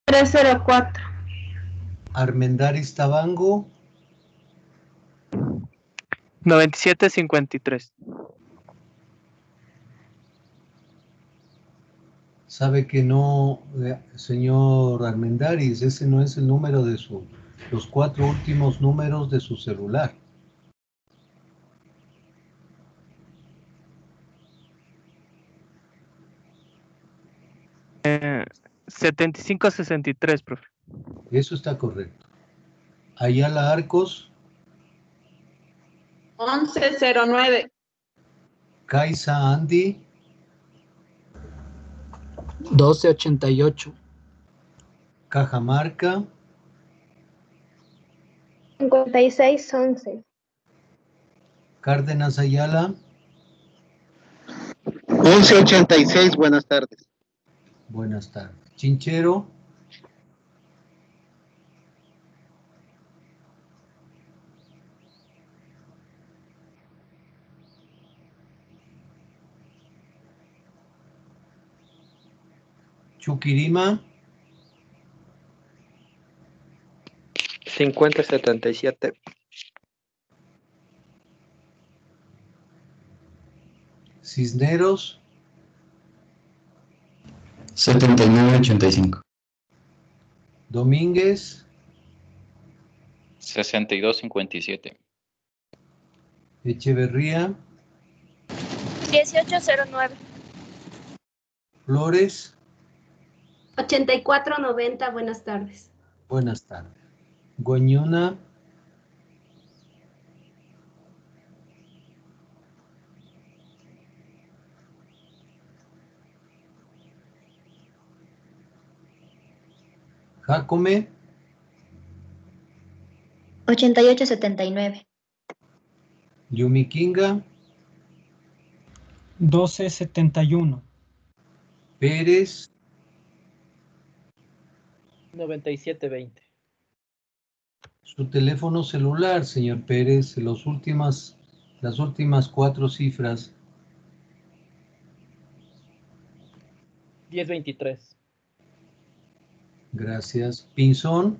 304. Armendáriz Tabango. 9753. Sabe que no, señor Armendáriz, ese no es el número de los 4 últimos números de su celular. Eh, 7563, profe. Eso está correcto. Ayala Arcos. 1109. Caiza Andy. 1288. Cajamarca. 5611. Cárdenas Ayala. 1186, buenas tardes. Buenas tardes. Chinchero. 5077. Cisneros. 7985. Domínguez. 6257. Echeverría. 1809. Flores. 8490, buenas tardes. Buenas tardes. Goñona. 8879. Yumiquinga. 1271. Pérez. 9720. Su teléfono celular, señor Pérez, las últimas 4 cifras. 1023. Gracias. Pinzón.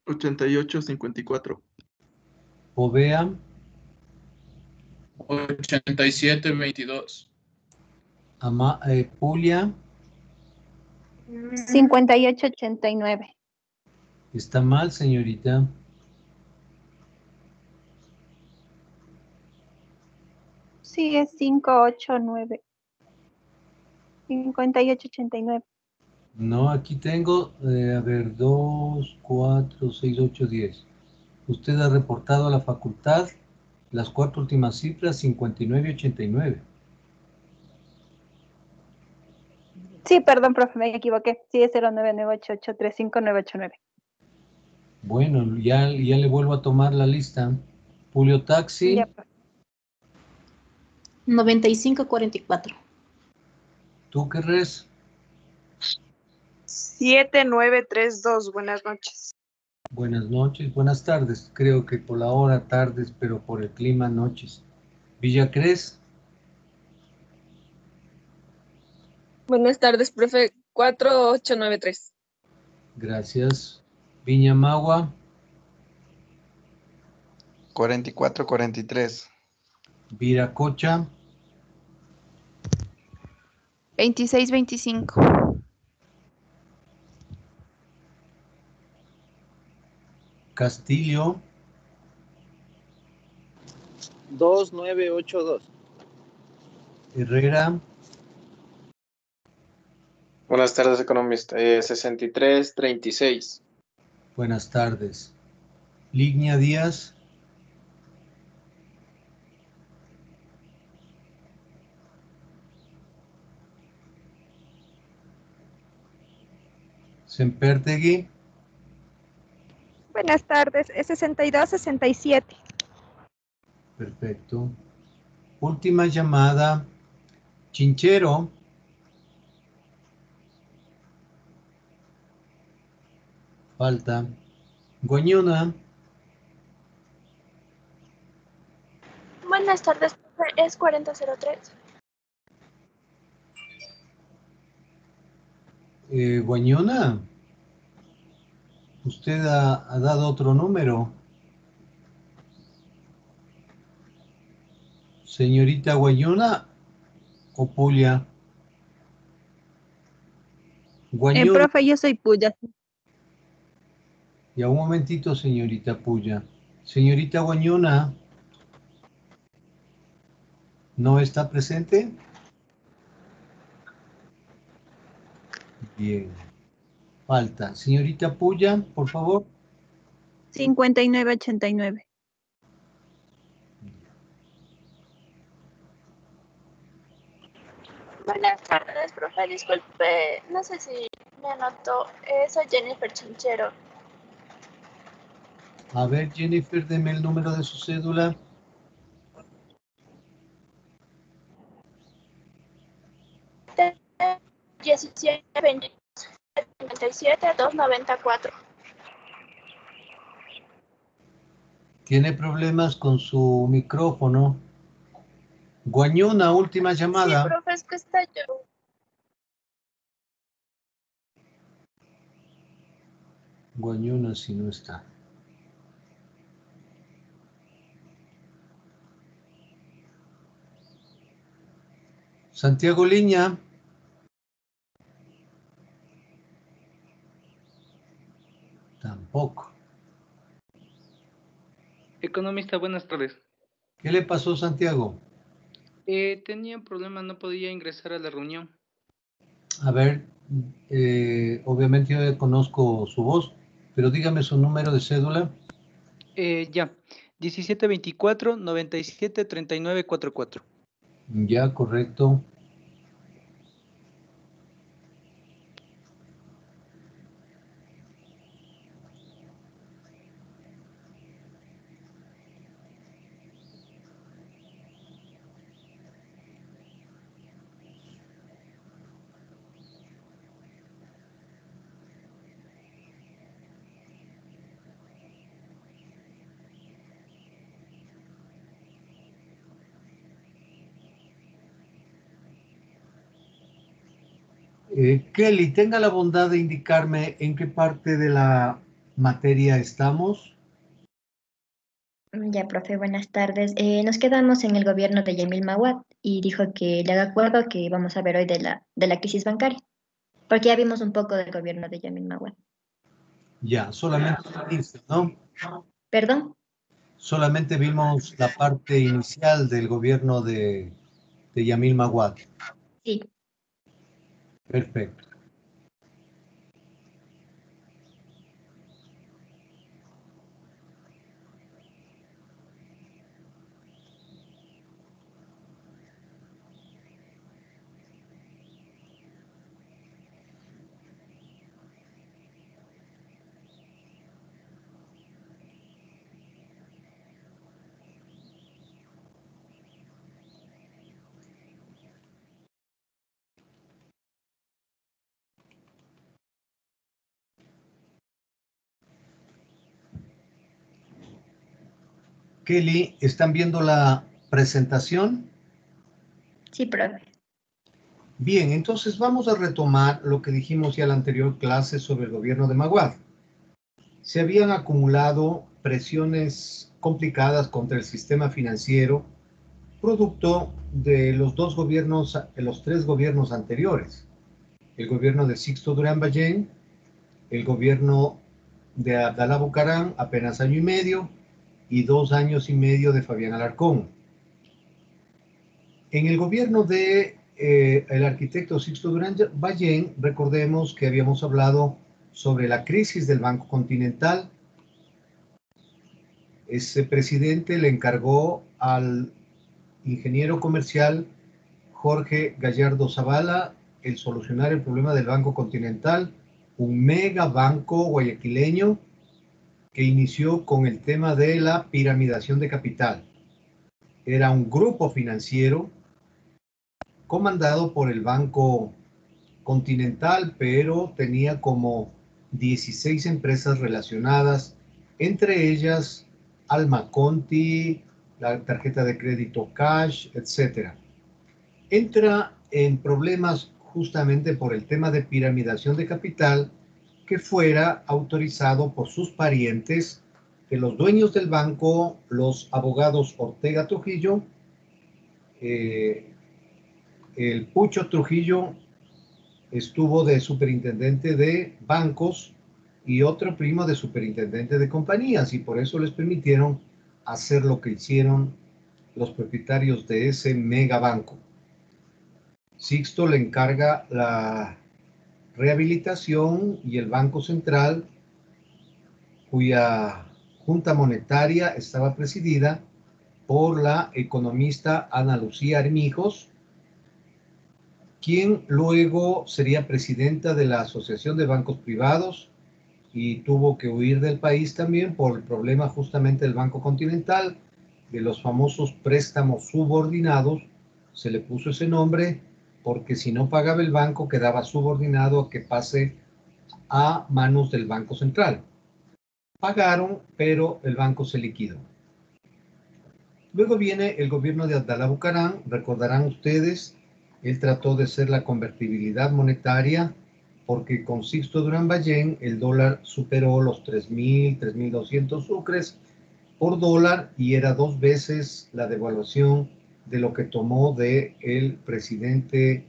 8854. Ovea. 8722. Pulia. 5889. Está mal, señorita. Sí, es 589. 5889. No, aquí tengo, 2, 4, 6, 8, 10. Usted ha reportado a la facultad las 4 últimas cifras, 59 y 89. Sí, perdón, profe, me equivoqué. Sí, es 0998835989. Bueno, ya le vuelvo a tomar la lista. Julio Taxi. Ya, profe. 9544. ¿Tú qué res? 7932, buenas noches. Buenas noches, buenas tardes. Creo que por la hora tardes, pero por el clima noches. Villacres. Buenas tardes, profe. 4893. Gracias. Viñamagua. 4443. Viracocha. 2625. Castillo. 2982. Herrera. Buenas tardes, economista. 6336. Buenas tardes. Lignia Díaz. Sempertegui. Buenas tardes, es 6267. Perfecto. Última llamada. Chinchero. Falta. Goñona. Buenas tardes, profe, es 4003. Guañona, usted ha dado otro número. Señorita Guañona o Puya. Guañona. Profe, yo soy Puya. Ya un momentito, señorita Puya. Señorita Guañona, ¿no está presente? Bien. Falta. Señorita Puya, por favor. 5989. Buenas tardes, profe. Disculpe, no sé si me anotó. Soy Jennifer Chinchero. A ver, Jennifer, deme el número de su cédula. De 17-27-294. Tiene problemas con su micrófono. Guañona, última llamada. Sí, profe, es que está yo. Guañona, si no está. Santiago Liña. Tampoco. Economista, buenas tardes. ¿Qué le pasó, Santiago? Tenía un problema, no podía ingresar a la reunión. A ver, obviamente yo conozco su voz, pero dígame su número de cédula. Ya, 1724-97-3944. Ya, correcto. Kelly, tenga la bondad de indicarme en qué parte de la materia estamos. Ya, profe, buenas tardes. Nos quedamos en el gobierno de Yamil Mawad y dijo que le haga acuerdo que vamos a ver hoy de la crisis bancaria, porque ya vimos un poco del gobierno de Yamil Mawad. Ya, solamente el inicio, ¿no? ¿Perdón? Solamente vimos la parte inicial del gobierno de Yamil Mawad. Sí. Perfecto. Kelly, ¿están viendo la presentación? Sí, profe. Bien, entonces vamos a retomar lo que dijimos ya en la anterior clase sobre el gobierno de Mawad. Se habían acumulado presiones complicadas contra el sistema financiero, producto de los tres gobiernos anteriores. El gobierno de Sixto Durán Ballén, el gobierno de Abdalá Bucaram, apenas año y medio, y 2 años y medio de Fabián Alarcón. En el gobierno de el arquitecto Sixto Durán Ballén, recordemos que habíamos hablado sobre la crisis del Banco Continental. Ese presidente le encargó al ingeniero comercial Jorge Gallardo Zavala el solucionar el problema del Banco Continental, un mega banco guayaquileño que inició con el tema de la piramidación de capital. Era un grupo financiero comandado por el Banco Continental, pero tenía como 16 empresas relacionadas, entre ellas Alma Conti, la tarjeta de crédito Cash, etc. Entra en problemas justamente por el tema de piramidación de capital, que fuera autorizado por sus parientes, que los dueños del banco, los abogados Ortega Trujillo, el Pucho Trujillo estuvo de superintendente de bancos y otro primo de superintendente de compañías, y por eso les permitieron hacer lo que hicieron los propietarios de ese megabanco. Sixto le encarga la rehabilitación y el Banco Central, cuya junta monetaria estaba presidida por la economista Ana Lucía Armijos, quien luego sería presidenta de la Asociación de Bancos Privados y tuvo que huir del país también por el problema justamente del Banco Continental, de los famosos préstamos subordinados. Se le puso ese nombre porque si no pagaba el banco quedaba subordinado a que pase a manos del Banco Central. Pagaron, pero el banco se liquidó. Luego viene el gobierno de Abdalá Bucaram. Recordarán ustedes, él trató de hacer la convertibilidad monetaria porque con Sixto Durán Ballén el dólar superó los 3.000, 3.200 sucres por dólar y era 2 veces la devaluación de lo que tomó de el presidente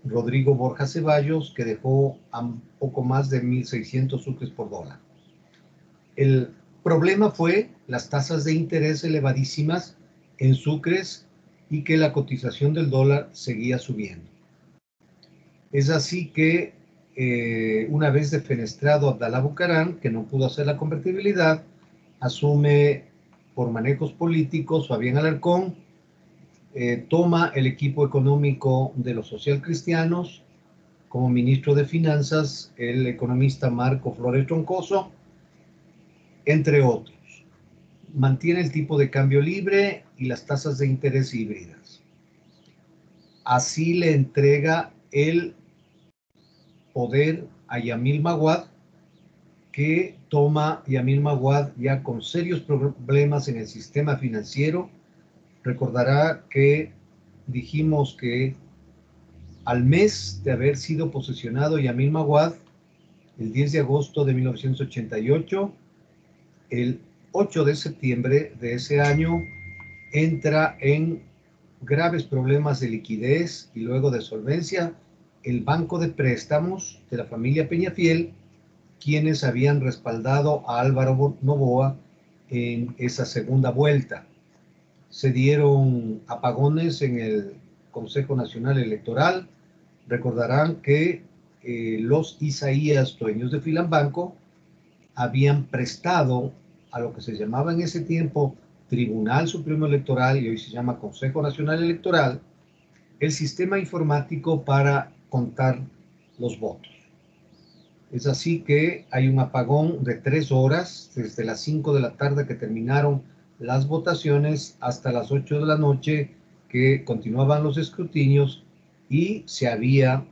Rodrigo Borja Ceballos, que dejó a poco más de 1.600 sucres por dólar. El problema fue las tasas de interés elevadísimas en sucres y que la cotización del dólar seguía subiendo. Es así que una vez defenestrado Abdalá Bucaram, que no pudo hacer la convertibilidad, asume por manejos políticos Fabián Alarcón, toma el equipo económico de los socialcristianos, como ministro de Finanzas el economista Marco Flores Troncoso, entre otros. Mantiene el tipo de cambio libre y las tasas de interés híbridas. Así le entrega el poder a Yamil Maguad, que toma Yamil Maguad ya con serios problemas en el sistema financiero. Recordará que dijimos que al mes de haber sido posesionado Yamil Maguad, el 10 de agosto de 1988, el 8 de septiembre de ese año entra en graves problemas de liquidez y luego de solvencia el Banco de Préstamos de la familia Peñafiel, quienes habían respaldado a Álvaro Noboa en esa segunda vuelta. Se dieron apagones en el Consejo Nacional Electoral. Recordarán que los Isaías, dueños de Filambanco, habían prestado a lo que se llamaba en ese tiempo Tribunal Supremo Electoral y hoy se llama Consejo Nacional Electoral, el sistema informático para contar los votos. Es así que hay un apagón de 3 horas, desde las 5 de la tarde que terminaron las votaciones hasta las 8 de la noche que continuaban los escrutinios, y se había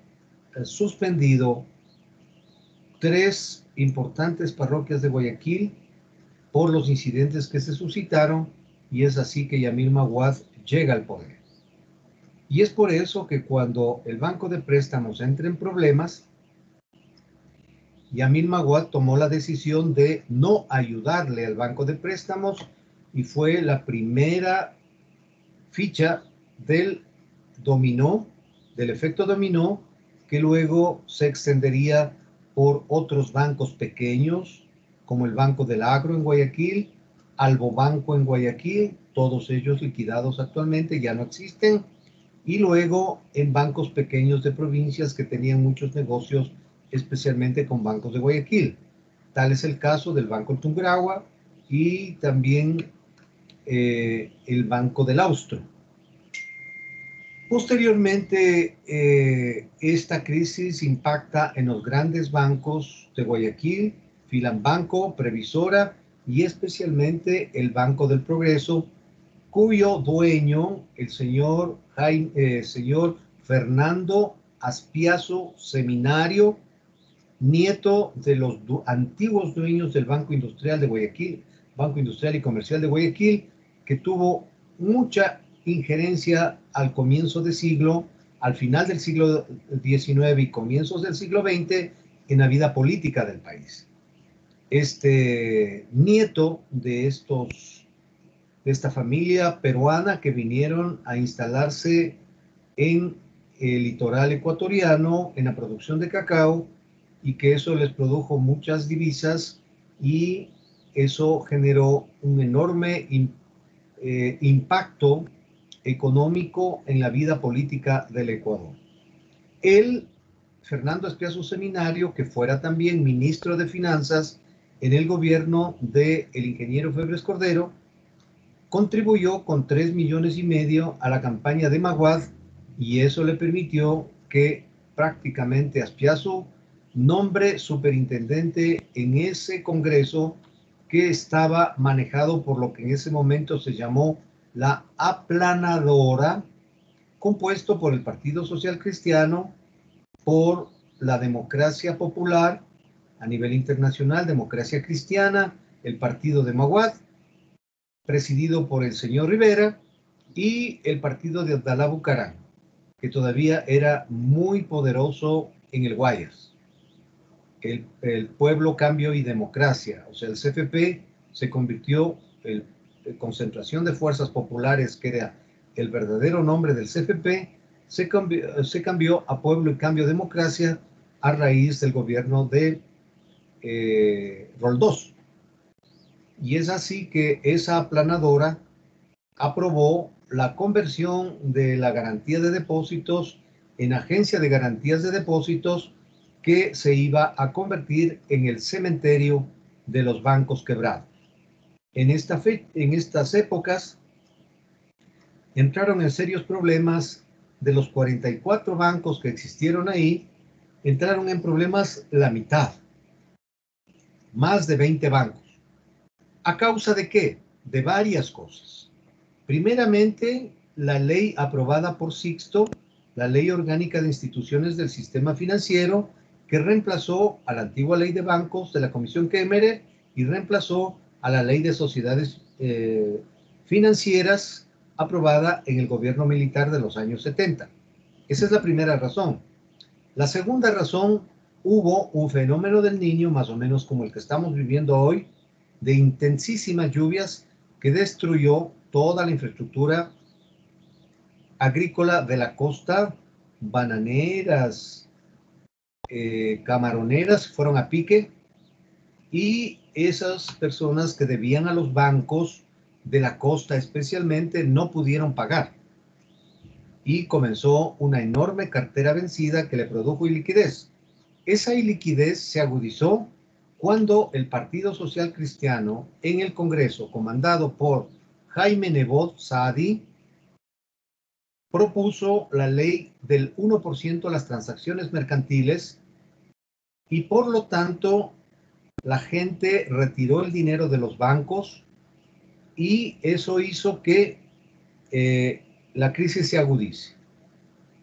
suspendido 3 importantes parroquias de Guayaquil por los incidentes que se suscitaron, y es así que Yamil Maguad llega al poder. Y es por eso que cuando el Banco de Préstamos entra en problemas, Yamil Maguad tomó la decisión de no ayudarle al Banco de Préstamos y fue la primera ficha del dominó, del efecto dominó, que luego se extendería por otros bancos pequeños, como el Banco del Agro en Guayaquil, Albobanco en Guayaquil, todos ellos liquidados actualmente, ya no existen, y luego en bancos pequeños de provincias que tenían muchos negocios, especialmente con bancos de Guayaquil. Tal es el caso del Banco Tungurahua y también el Banco del Austro. Posteriormente, esta crisis impacta en los grandes bancos de Guayaquil, Filambanco, Previsora y especialmente el Banco del Progreso, cuyo dueño, el señor Fernando Aspiazo Seminario, nieto de los antiguos dueños del Banco Industrial de Guayaquil, Banco Industrial y Comercial de Guayaquil, que tuvo mucha injerencia al comienzo de siglo al final del siglo XIX y comienzos del siglo XX en la vida política del país. Nieto de esta familia peruana que vinieron a instalarse en el litoral ecuatoriano en la producción de cacao, y que eso les produjo muchas divisas y eso generó un enorme impacto económico en la vida política del Ecuador. Él, Fernando Espiazu Seminario, que fuera también ministro de Finanzas en el gobierno del ingeniero Febres Cordero, contribuyó con 3,5 millones a la campaña de Maguad, y eso le permitió que prácticamente Espiazu nombre superintendente en ese congreso que estaba manejado por lo que en ese momento se llamó la aplanadora, compuesto por el Partido Social Cristiano, por la Democracia Popular a nivel internacional, Democracia Cristiana, el Partido de Maguad, presidido por el señor Rivera, y el partido de Abdalá Bucaram, que todavía era muy poderoso en el Guayas. El Pueblo, Cambio y Democracia, o sea, el CFP se convirtió en Concentración de Fuerzas Populares, que era el verdadero nombre del CFP, se cambió a Pueblo y Cambio Democracia a raíz del gobierno de Roldós. Y es así que esa aplanadora aprobó la conversión de la garantía de depósitos en agencia de garantías de depósitos, que se iba a convertir en el cementerio de los bancos quebrados. En estas épocas entraron en serios problemas. De los 44 bancos que existieron ahí, entraron en problemas la mitad, más de 20 bancos. ¿A causa de qué? De varias cosas. Primeramente, la ley aprobada por Sixto, la Ley Orgánica de Instituciones del Sistema Financiero, que reemplazó a la antigua ley de bancos de la Comisión Kemmerer y reemplazó a la ley de sociedades financieras aprobada en el gobierno militar de los años 70. Esa es la primera razón. La segunda razón, hubo un fenómeno del Niño, más o menos como el que estamos viviendo hoy, de intensísimas lluvias que destruyó toda la infraestructura agrícola de la costa, bananeras, camaroneras fueron a pique, y esas personas que debían a los bancos de la costa especialmente no pudieron pagar, y comenzó una enorme cartera vencida que le produjo iliquidez. Esa iliquidez se agudizó cuando el Partido Social Cristiano en el Congreso, comandado por Jaime Nebot Saadi, propuso la ley del 1% a las transacciones mercantiles, y por lo tanto la gente retiró el dinero de los bancos, y eso hizo que la crisis se agudice.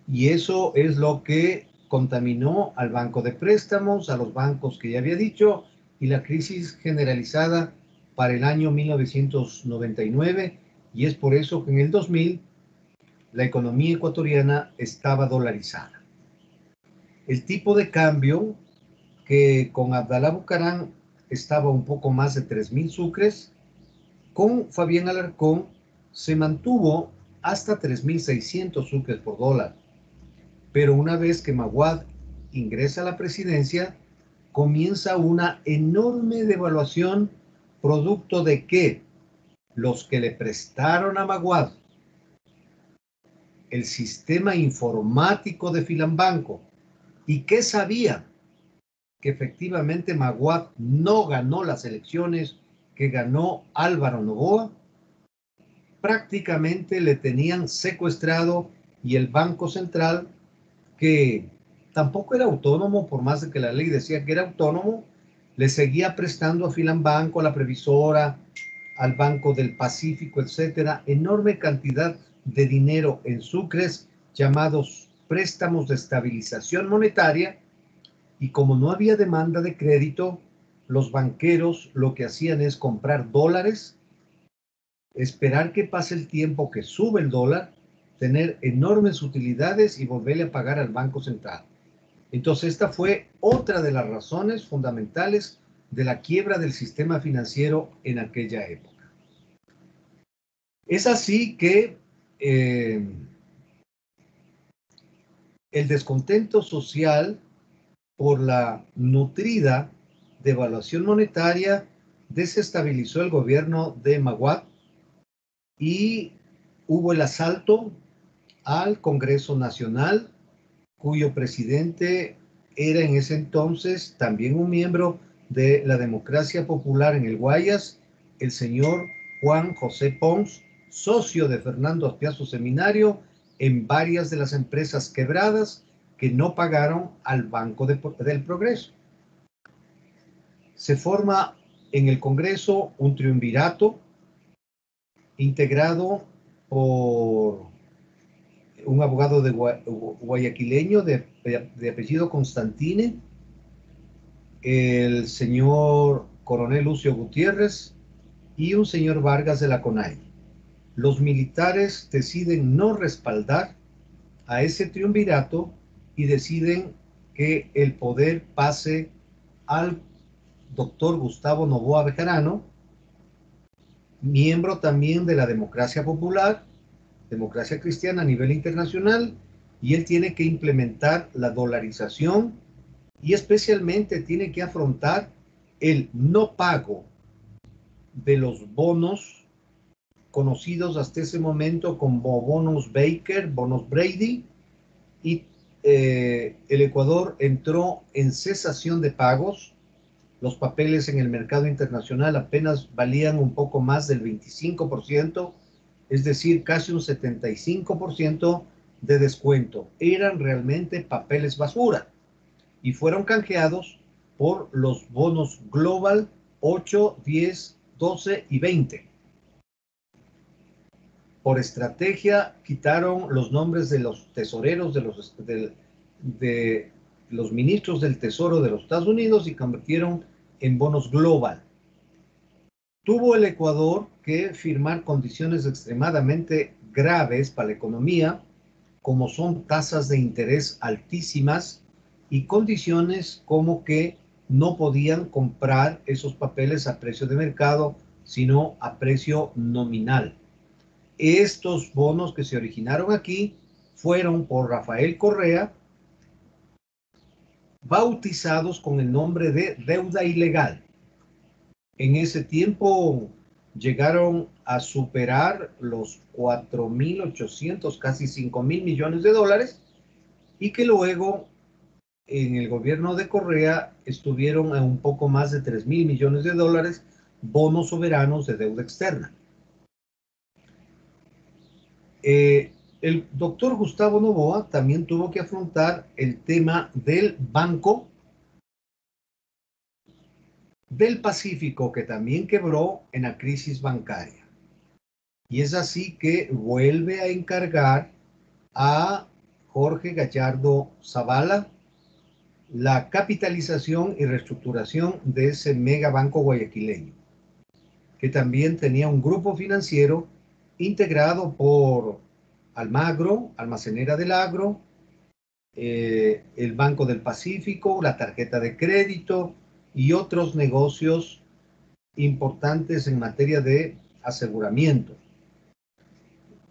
Y eso es lo que contaminó al banco de préstamos, a los bancos que ya había dicho, y la crisis generalizada para el año 1999, y es por eso que en el 2000 la economía ecuatoriana estaba dolarizada. El tipo de cambio, que con Abdalá Bucaram estaba un poco más de 3,000 sucres, con Fabián Alarcón se mantuvo hasta 3,600 sucres por dólar. Pero una vez que Maguad ingresa a la presidencia, comienza una enorme devaluación, producto de que los que le prestaron a Maguad el sistema informático de Filambanco, y que sabían que efectivamente Maguad no ganó las elecciones que ganó Álvaro Noboa, prácticamente le tenían secuestrado, y el Banco Central, que tampoco era autónomo, por más de que la ley decía que era autónomo, le seguía prestando a Filambanco, a la Previsora, al Banco del Pacífico, etcétera, enorme cantidad de dinero en sucres, llamados préstamos de estabilización monetaria, y como no había demanda de crédito, los banqueros lo que hacían es comprar dólares, esperar que pase el tiempo, que sube el dólar, tener enormes utilidades y volverle a pagar al Banco Central. Entonces, esta fue otra de las razones fundamentales de la quiebra del sistema financiero en aquella época. Es así que el descontento social por la nutrida devaluación monetaria desestabilizó el gobierno de Maguad y hubo el asalto al Congreso Nacional, cuyo presidente era en ese entonces también un miembro de la Democracia Popular en el Guayas, el señor Juan José Pons, socio de Fernando Aspiazu Seminario en varias de las empresas quebradas que no pagaron al Banco del Progreso. Se forma en el Congreso un triunvirato integrado por un abogado guayaquileño de apellido Constantine, el señor coronel Lucio Gutiérrez y un señor Vargas de la CONAI. Los militares deciden no respaldar a ese triunvirato y deciden que el poder pase al doctor Gustavo Noboa Bejarano, miembro también de la Democracia Popular, Democracia Cristiana a nivel internacional, y él tiene que implementar la dolarización y especialmente tiene que afrontar el no pago de los bonos conocidos hasta ese momento como bonos Baker, bonos Brady, y el Ecuador entró en cesación de pagos. Los papeles en el mercado internacional apenas valían un poco más del 25%, es decir, casi un 75% de descuento. Eran realmente papeles basura y fueron canjeados por los bonos Global 8, 10, 12 y 20. Por estrategia quitaron los nombres de los tesoreros de los ministros del Tesoro de los Estados Unidos y convirtieron en bonos Global. Tuvo el Ecuador que firmar condiciones extremadamente graves para la economía, como son tasas de interés altísimas y condiciones como que no podían comprar esos papeles a precio de mercado, sino a precio nominal. Estos bonos que se originaron aquí fueron por Rafael Correa, bautizados con el nombre de deuda ilegal. En ese tiempo llegaron a superar los 4.800, casi 5.000 millones de dólares, y que luego en el gobierno de Correa estuvieron a un poco más de 3.000 millones de dólares, bonos soberanos de deuda externa. El doctor Gustavo Noboa también tuvo que afrontar el tema del Banco del Pacífico, que también quebró en la crisis bancaria. Y es así que vuelve a encargar a Jorge Gallardo Zavala la capitalización y reestructuración de ese megabanco guayaquileño, que también tenía un grupo financiero integrado por Almagro, Almacenera del Agro, el Banco del Pacífico, la tarjeta de crédito y otros negocios importantes en materia de aseguramiento.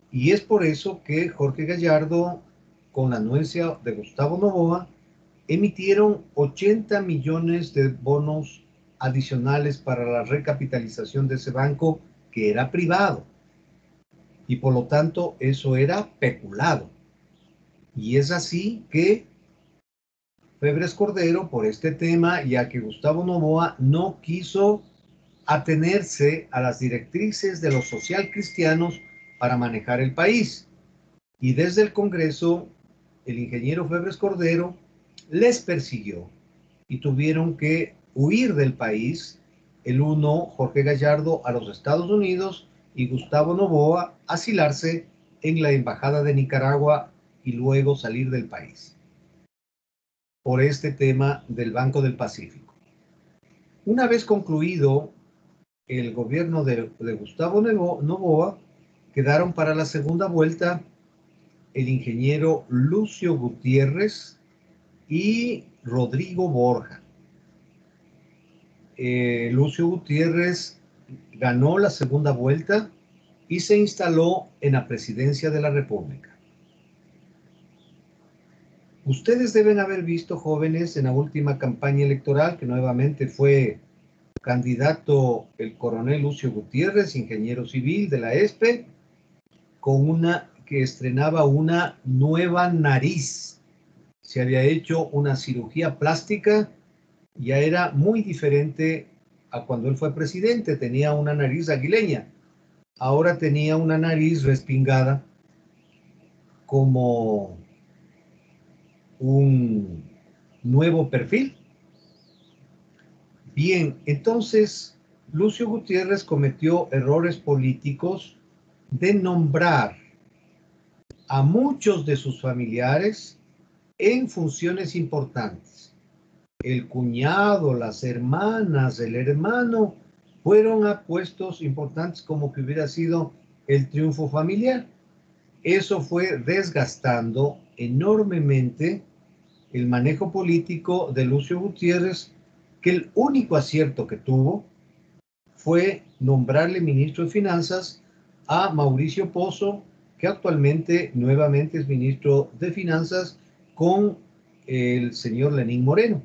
Y es por eso que Jorge Gallardo, con la anuencia de Gustavo Noboa, emitieron 80 millones de bonos adicionales para la recapitalización de ese banco que era privado. Y por lo tanto eso era peculado. Y es así que Febres Cordero, por este tema, ya que Gustavo Noboa no quiso atenerse a las directrices de los socialcristianos para manejar el país. Y desde el Congreso, el ingeniero Febres Cordero les persiguió y tuvieron que huir del país, el uno, Jorge Gallardo, a los Estados Unidos y Gustavo Noboa asilarse en la Embajada de Nicaragua y luego salir del país por este tema del Banco del Pacífico. Una vez concluido el gobierno de Gustavo Noboa, quedaron para la segunda vuelta el ingeniero Lucio Gutiérrez y Rodrigo Borja. Lucio Gutiérrez ganó la segunda vuelta y se instaló en la presidencia de la República. Ustedes deben haber visto, jóvenes, en la última campaña electoral, que nuevamente fue candidato el coronel Lucio Gutiérrez, ingeniero civil de la ESPE, que estrenaba una nueva nariz. Se había hecho una cirugía plástica, ya era muy diferente a cuando él fue presidente. Tenía una nariz aguileña, ahora tenía una nariz respingada como un nuevo perfil. Bien, entonces Lucio Gutiérrez cometió errores políticos de nombrar a muchos de sus familiares en funciones importantes. El cuñado, las hermanas, el hermano fueron a puestos importantes, como que hubiera sido el triunfo familiar. Eso fue desgastando enormemente el manejo político de Lucio Gutiérrez, que el único acierto que tuvo fue nombrarle ministro de Finanzas a Mauricio Pozo, que actualmente nuevamente es ministro de Finanzas con el señor Lenín Moreno.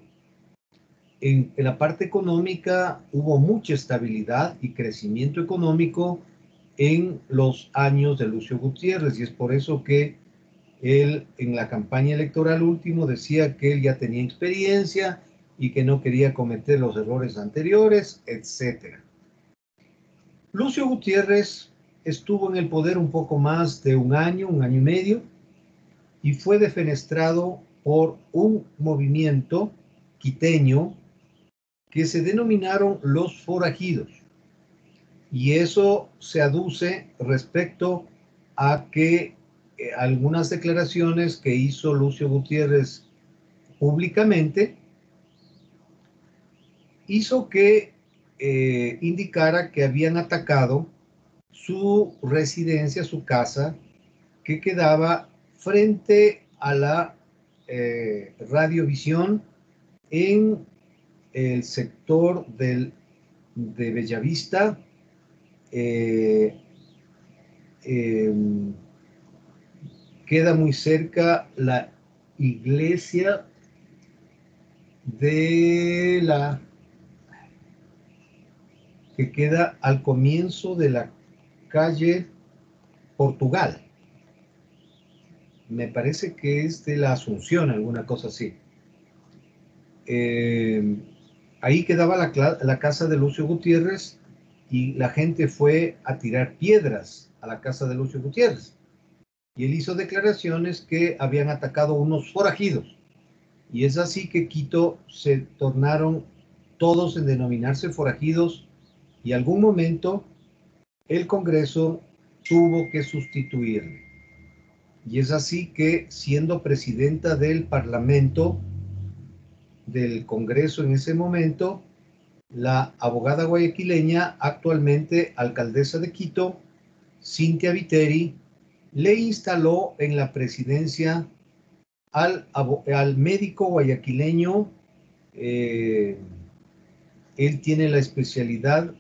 En la parte económica hubo mucha estabilidad y crecimiento económico en los años de Lucio Gutiérrez, y es por eso que él en la campaña electoral último decía que él ya tenía experiencia y que no quería cometer los errores anteriores, etc. Lucio Gutiérrez estuvo en el poder un poco más de un año y medio, y fue defenestrado por un movimiento quiteño que se denominaron los forajidos. Y eso se aduce respecto a que algunas declaraciones que hizo Lucio Gutiérrez públicamente hizo que indicara que habían atacado su residencia, su casa, que quedaba frente a la radiovisión en el sector de Bellavista, queda muy cerca la iglesia que queda al comienzo de la calle Portugal. Me parece que es de la Asunción, alguna cosa así. Ahí quedaba la casa de Lucio Gutiérrez, y la gente fue a tirar piedras a la casa de Lucio Gutiérrez. Y él hizo declaraciones que habían atacado unos forajidos. Y es así que Quito se tornaron todos en denominarse forajidos, y algún momento el Congreso tuvo que sustituirle. Y es así que, siendo presidenta del Parlamento, del Congreso en ese momento, la abogada guayaquileña, actualmente alcaldesa de Quito, Cynthia Viteri, le instaló en la presidencia al médico guayaquileño. Él tiene la especialidad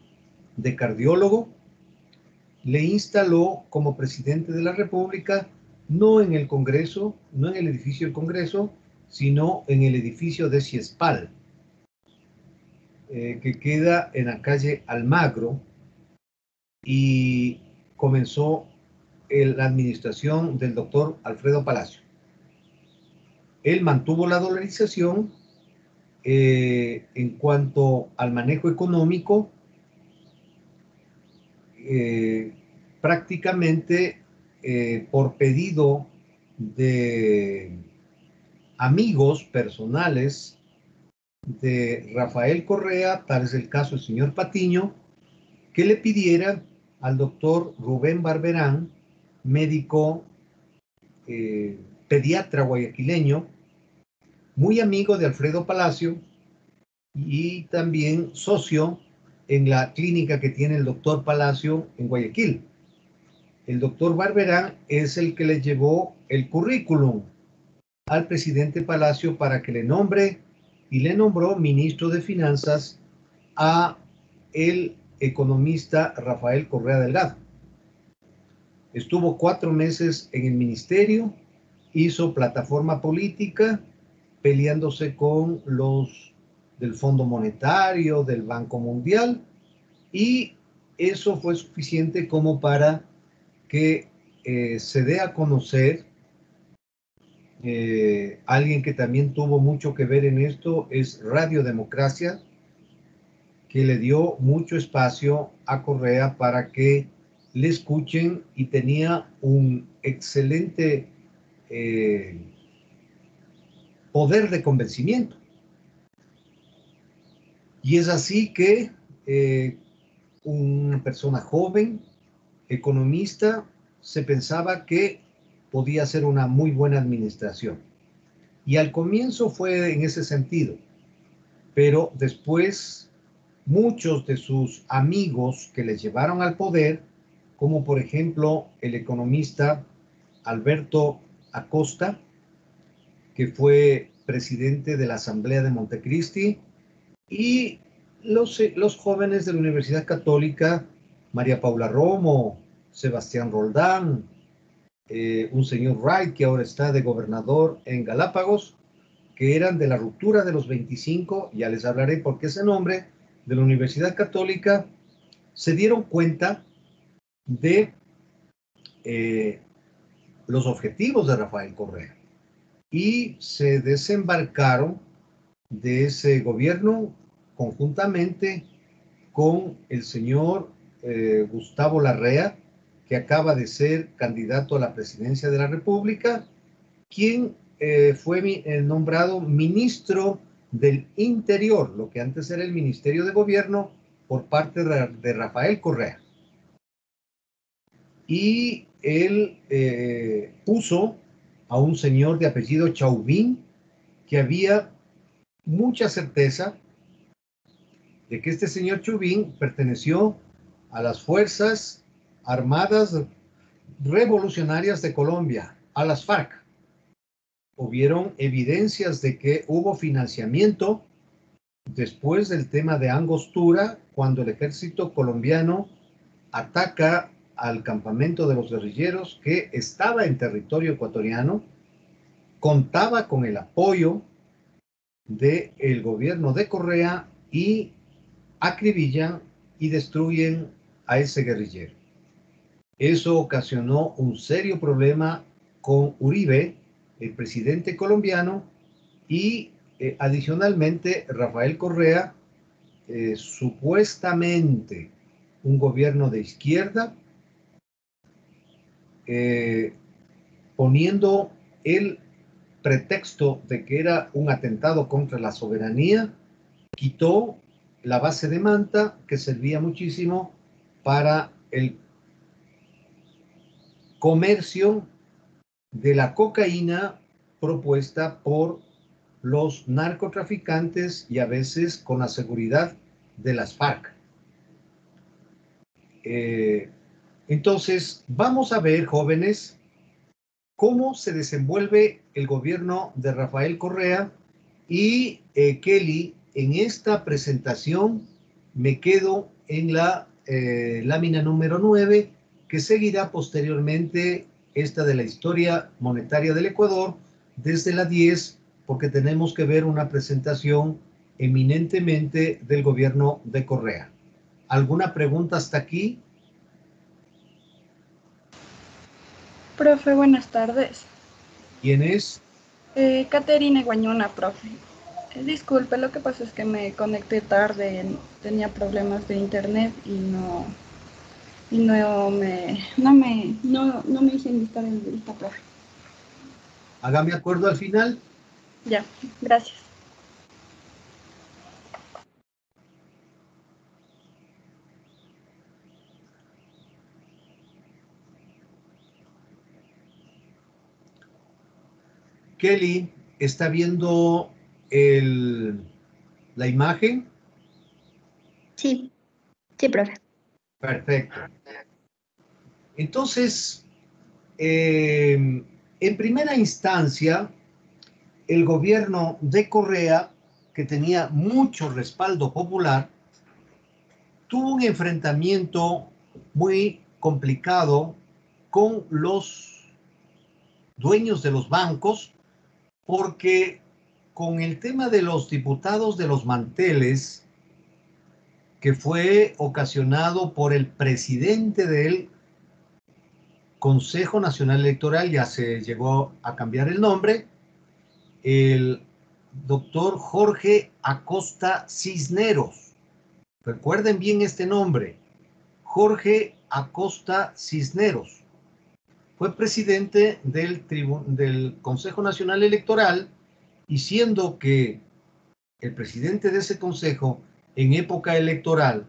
de cardiólogo. Le instaló como presidente de la República, no en el Congreso, no en el edificio del Congreso, sino en el edificio de Ciespal, que queda en la calle Almagro, y comenzó la administración del doctor Alfredo Palacio. Él mantuvo la dolarización. En cuanto al manejo económico, prácticamente por pedido de amigos personales de Rafael Correa, tal es el caso del señor Patiño, que le pidiera al doctor Rubén Barberán, médico pediatra guayaquileño, muy amigo de Alfredo Palacio y también socio en la clínica que tiene el doctor Palacio en Guayaquil. el doctor Barberán es el que le llevó el currículum al presidente Palacio para que le nombre y le nombró ministro de Finanzas a el economista Rafael Correa Delgado. Estuvo 4 meses en el ministerio, hizo plataforma política, peleándose con los del Fondo Monetario, del Banco Mundial, y eso fue suficiente como para que se dé a conocer. Alguien que también tuvo mucho que ver en esto es Radio Democracia, que le dio mucho espacio a Correa para que le escuchen, y tenía un excelente poder de convencimiento. Y es así que una persona joven, economista, se pensaba que podía ser una muy buena administración. Y al comienzo fue en ese sentido, pero después muchos de sus amigos que les llevaron al poder, como por ejemplo el economista Alberto Acosta, que fue presidente de la Asamblea de Montecristi, y los jóvenes de la Universidad Católica, María Paula Romo, Sebastián Roldán, un señor Wright, que ahora está de gobernador en Galápagos, que eran de la ruptura de los 25, ya les hablaré por qué ese nombre, de la Universidad Católica, se dieron cuenta de los objetivos de Rafael Correa y se desembarcaron de ese gobierno conjuntamente con el señor Gustavo Larrea, que acaba de ser candidato a la presidencia de la República, quien fue nombrado ministro del Interior, lo que antes era el Ministerio de Gobierno, por parte de Rafael Correa. Y él puso a un señor de apellido Chauvin, que había mucha certeza de que este señor Chauvin perteneció a las Fuerzas Armadas Revolucionarias de Colombia, a las FARC. Hubieron evidencias de que hubo financiamiento después del tema de Angostura, cuando el ejército colombiano ataca al campamento de los guerrilleros que estaba en territorio ecuatoriano, contaba con el apoyo del gobierno de Correa y acribillan y destruyen a ese guerrillero. Eso ocasionó un serio problema con Uribe, el presidente colombiano, y adicionalmente Rafael Correa, supuestamente un gobierno de izquierda, poniendo el pretexto de que era un atentado contra la soberanía, quitó la base de Manta, que servía muchísimo para el comercio de la cocaína propuesta por los narcotraficantes y a veces con la seguridad de las FARC. Entonces, vamos a ver, jóvenes, cómo se desenvuelve el gobierno de Rafael Correa. Y Kelly, en esta presentación me quedo en la lámina número 9, que seguirá posteriormente esta de la historia monetaria del Ecuador, desde la 10, porque tenemos que ver una presentación eminentemente del gobierno de Correa. ¿Alguna pregunta hasta aquí? Profe, buenas tardes. ¿Quién es? Caterina Guañona, profe. Disculpe, lo que pasa es que me conecté tarde, tenía problemas de internet y no me hice invitar en lista, profe. Hágame acuerdo al final. Ya, gracias. Kelly, ¿está viendo la imagen? Sí, sí, profe. Perfecto. Entonces, en primera instancia, el gobierno de Correa, que tenía mucho respaldo popular, tuvo un enfrentamiento muy complicado con los dueños de los bancos, porque con el tema de los diputados de los manteles, que fue ocasionado por el presidente del Consejo Nacional Electoral, ya se llegó a cambiar el nombre, el doctor Jorge Acosta Cisneros. Recuerden bien este nombre, Jorge Acosta Cisneros. Fue presidente del Consejo Nacional Electoral, y siendo que el presidente de ese consejo en época electoral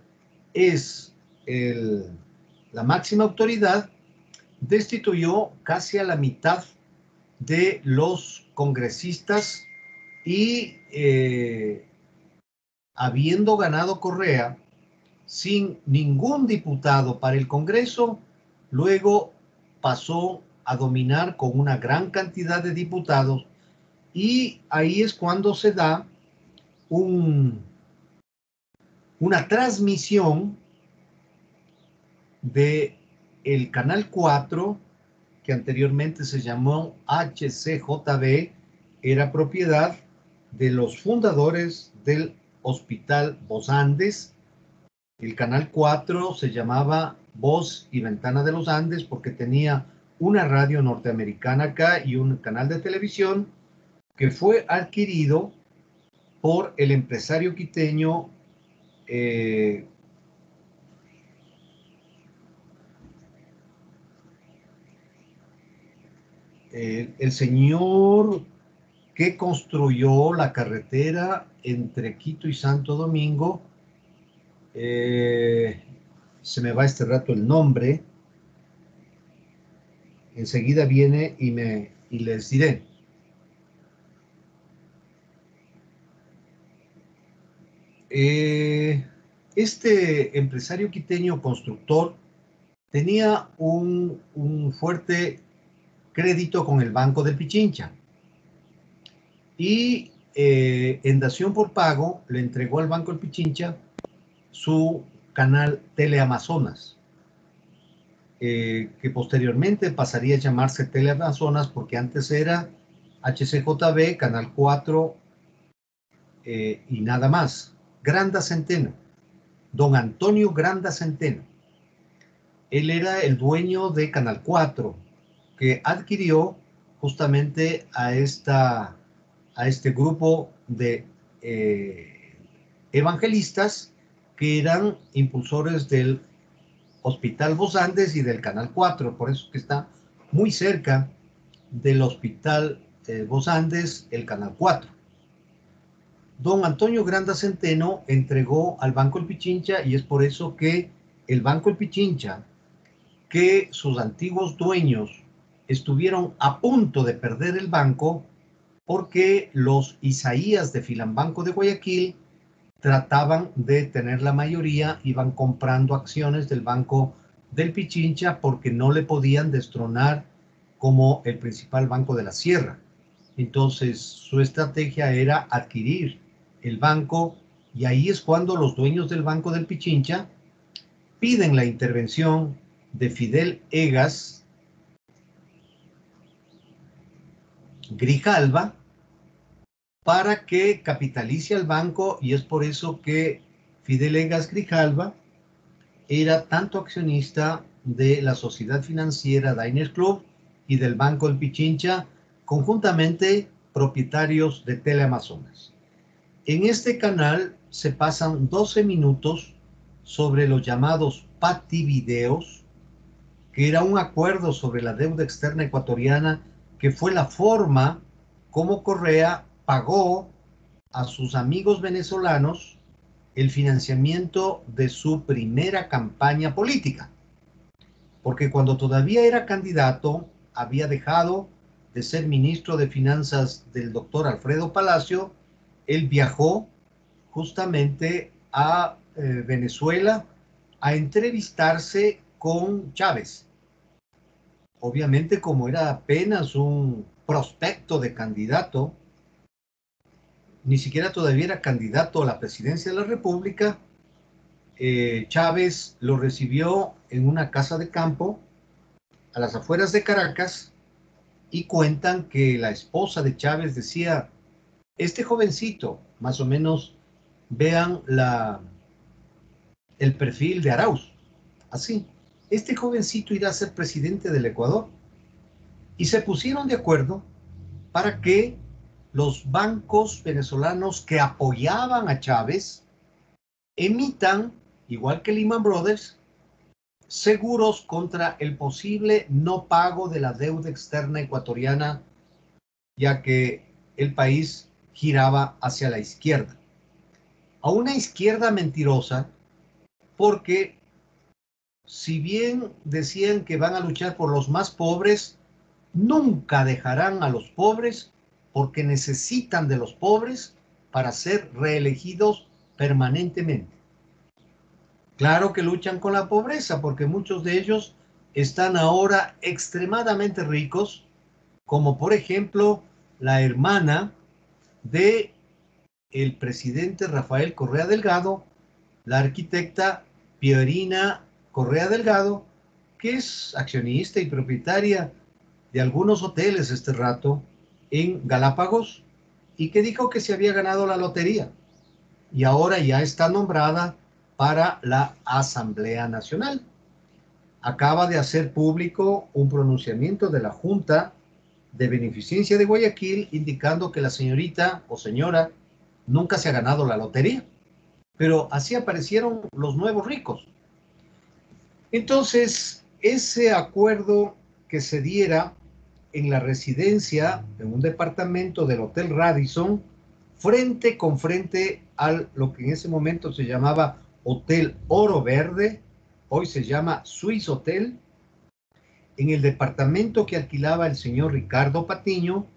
es la máxima autoridad, destituyó casi a la mitad de los congresistas y habiendo ganado Correa sin ningún diputado para el Congreso, luego pasó a dominar con una gran cantidad de diputados, y ahí es cuando se da una transmisión de el Canal 4, que anteriormente se llamó HCJB, era propiedad de los fundadores del Hospital Voz Andes. El Canal 4 se llamaba Voz y Ventana de los Andes porque tenía una radio norteamericana acá y un canal de televisión que fue adquirido por el empresario quiteño el señor que construyó la carretera entre Quito y Santo Domingo, se me va este rato el nombre, enseguida viene y les diré. Este empresario quiteño constructor tenía un fuerte crédito con el Banco del Pichincha, y en dación por pago le entregó al Banco del Pichincha su canal Teleamazonas, que posteriormente pasaría a llamarse Teleamazonas porque antes era HCJB, Canal 4 y nada más. Granda Centeno, don Antonio Granda Centeno. Él era el dueño de Canal 4, que adquirió justamente a este grupo de evangelistas que eran impulsores del Hospital Voz Andes y del Canal 4, por eso que está muy cerca del Hospital Voz Andes, el Canal 4. Don Antonio Granda Centeno entregó al Banco El Pichincha, y es por eso que el Banco El Pichincha, que sus antiguos dueños estuvieron a punto de perder el banco porque los Isaías de Filambanco de Guayaquil trataban de tener la mayoría, iban comprando acciones del Banco del Pichincha porque no le podían destronar como el principal banco de la sierra. Entonces su estrategia era adquirir el banco, y ahí es cuando los dueños del Banco del Pichincha piden la intervención de Fidel Egas Grijalva para que capitalice al banco, y es por eso que Fidel Egas Grijalva era tanto accionista de la sociedad financiera Diners Club y del Banco del Pichincha, conjuntamente propietarios de Teleamazonas. En este canal se pasan 12 minutos sobre los llamados pativideos, que era un acuerdo sobre la deuda externa ecuatoriana, que fue la forma como Correa pagó a sus amigos venezolanos el financiamiento de su primera campaña política. Porque cuando todavía era candidato, había dejado de ser ministro de Finanzas del doctor Alfredo Palacio. Él viajó justamente a Venezuela a entrevistarse con Chávez, obviamente como era apenas un prospecto de candidato, ni siquiera todavía era candidato a la presidencia de la República, Chávez lo recibió en una casa de campo a las afueras de Caracas y cuentan que la esposa de Chávez decía, este jovencito, más o menos, vean el perfil de Arauz, así, este jovencito irá a ser presidente del Ecuador. Y se pusieron de acuerdo para que los bancos venezolanos que apoyaban a Chávez emitan, igual que Lehman Brothers, seguros contra el posible no pago de la deuda externa ecuatoriana, ya que el país giraba hacia la izquierda. A una izquierda mentirosa, porque si bien decían que van a luchar por los más pobres, nunca dejarán a los pobres porque necesitan de los pobres para ser reelegidos permanentemente. Claro que luchan con la pobreza porque muchos de ellos están ahora extremadamente ricos, como por ejemplo la hermana de el presidente Rafael Correa Delgado, la arquitecta Pierina Correa Delgado, que es accionista y propietaria de algunos hoteles este rato en Galápagos y que dijo que se había ganado la lotería y ahora ya está nombrada para la Asamblea Nacional. Acaba de hacer público un pronunciamiento de la Junta de Beneficencia de Guayaquil indicando que la señorita o señora nunca se ha ganado la lotería, pero así aparecieron los nuevos ricos. Entonces, ese acuerdo que se diera en la residencia, en un departamento del Hotel Radisson, frente con frente a lo que en ese momento se llamaba Hotel Oro Verde, hoy se llama Swiss Hotel, en el departamento que alquilaba el señor Ricardo Patiño,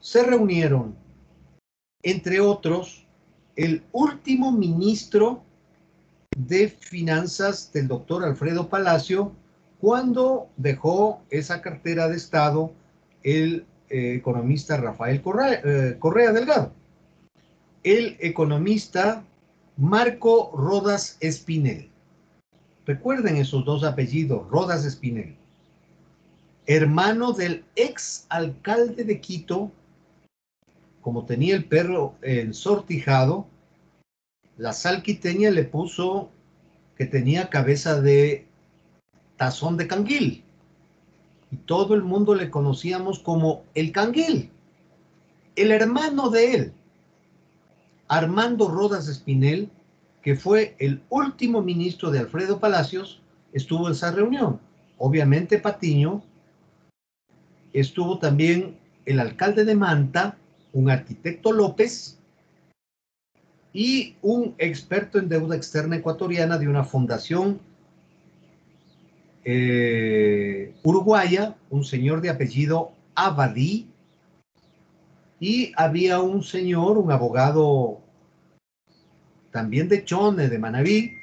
se reunieron, entre otros, el último ministro de Finanzas del doctor Alfredo Palacio, cuando dejó esa cartera de Estado el economista Rafael Correa Delgado. El economista Marco Rodas Espinel. Recuerden esos dos apellidos, Rodas Espinel. Hermano del ex alcalde de Quito, como tenía el perro ensortijado, la salquiteña le puso que tenía cabeza de tazón de canguil. Y todo el mundo le conocíamos como el canguil. El hermano de él, Armando Rodas Espinel, que fue el último ministro de Alfredo Palacios, estuvo en esa reunión. Obviamente Patiño, estuvo también el alcalde de Manta, un arquitecto López y un experto en deuda externa ecuatoriana de una fundación uruguaya, un señor de apellido Abadí, y había un señor, un abogado también de Chone, de Manabí,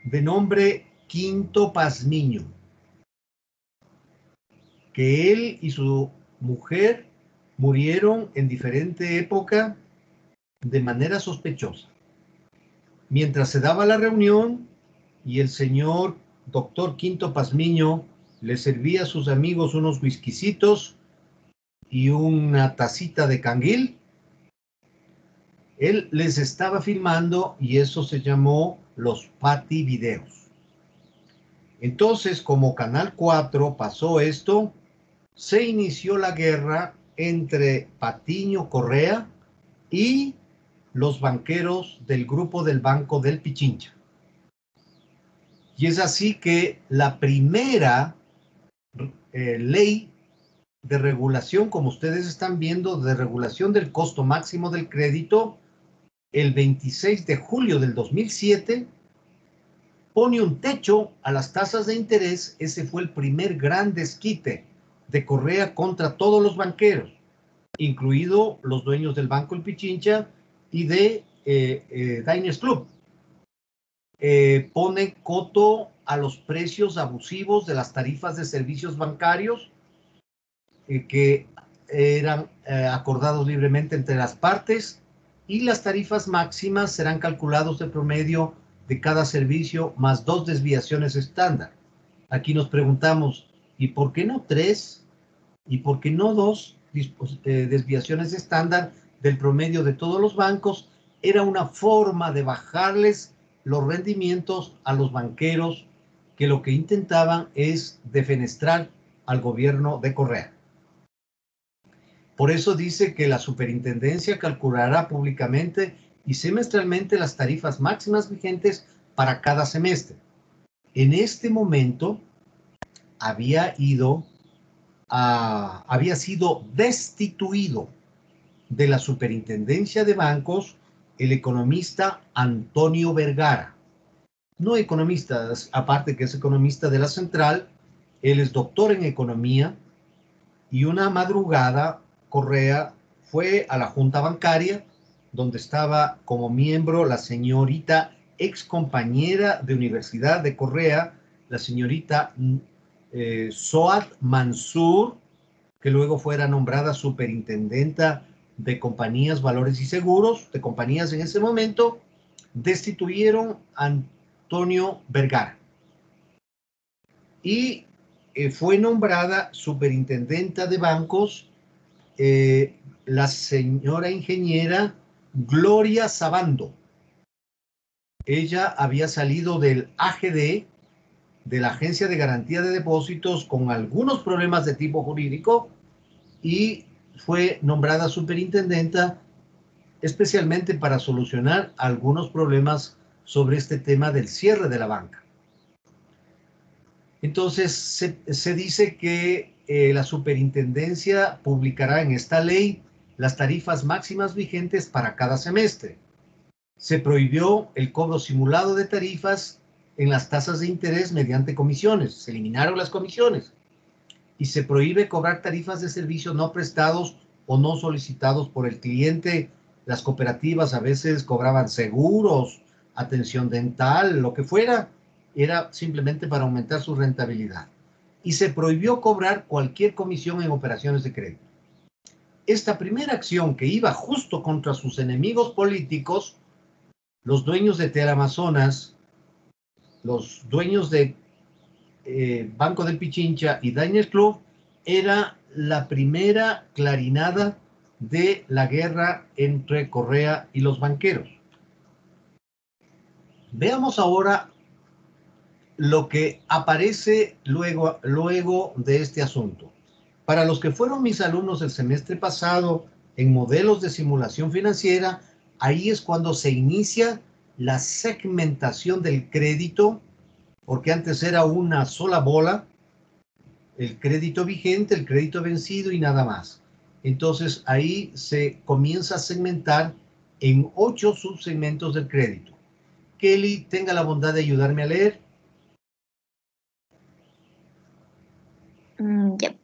de nombre Quinto Pazmiño, que él y su mujer murieron en diferente época de manera sospechosa. Mientras se daba la reunión y el señor doctor Quinto Pazmiño le servía a sus amigos unos whiskycitos y una tacita de canguil, él les estaba filmando y eso se llamó los Pati Videos. Entonces, como Canal 4 pasó esto, se inició la guerra entre Patiño Correa y los banqueros del grupo del Banco del Pichincha. Y es así que la primera ley de regulación, como ustedes están viendo, de regulación del costo máximo del crédito, el 26 de julio del 2007, pone un techo a las tasas de interés. Ese fue el primer gran desquite de Correa contra todos los banqueros, incluido los dueños del Banco El Pichincha y de Diners Club. pone coto a los precios abusivos de las tarifas de servicios bancarios que eran acordados libremente entre las partes, y las tarifas máximas serán calculados de promedio de cada servicio más 2 desviaciones estándar. Aquí nos preguntamos, ¿y por qué no 3? ¿Y por qué no 2 desviaciones estándar del promedio de todos los bancos? Era una forma de bajarles los rendimientos a los banqueros, que lo que intentaban es defenestrar al gobierno de Correa. Por eso dice que la superintendencia calculará públicamente y semestralmente las tarifas máximas vigentes para cada semestre. En este momento había sido destituido de la superintendencia de bancos el economista Antonio Vergara. No economista, aparte que es economista de la Central, él es doctor en economía, y una madrugada Correa fue a la Junta Bancaria, donde estaba como miembro la señorita ex compañera de universidad de Correa, la señorita Soad Mansur, que luego fuera nombrada superintendenta de compañías, valores y seguros, de compañías en ese momento. Destituyeron a Antonio Vergara y fue nombrada superintendenta de bancos la señora ingeniera Gloria Sabando. Ella había salido del AGD, de la Agencia de Garantía de Depósitos, con algunos problemas de tipo jurídico, y fue nombrada superintendenta especialmente para solucionar algunos problemas sobre este tema del cierre de la banca. Entonces se dice que la superintendencia publicará en esta ley las tarifas máximas vigentes para cada semestre. Se prohibió el cobro simulado de tarifas en las tasas de interés mediante comisiones. Se eliminaron las comisiones. Y se prohíbe cobrar tarifas de servicios no prestados o no solicitados por el cliente. Las cooperativas a veces cobraban seguros, atención dental, lo que fuera. Era simplemente para aumentar su rentabilidad. Y se prohibió cobrar cualquier comisión en operaciones de crédito. Esta primera acción, que iba justo contra sus enemigos políticos, los dueños de Teleamazonas, los dueños de Banco del Pichincha y Diners Club, era la primera clarinada de la guerra entre Correa y los banqueros. Veamos ahora lo que aparece luego de este asunto. Para los que fueron mis alumnos el semestre pasado en modelos de simulación financiera, ahí es cuando se inicia la segmentación del crédito, porque antes era una sola bola, el crédito vigente, el crédito vencido y nada más. Entonces ahí se comienza a segmentar en 8 subsegmentos del crédito. Kelly, tenga la bondad de ayudarme a leer. Ya.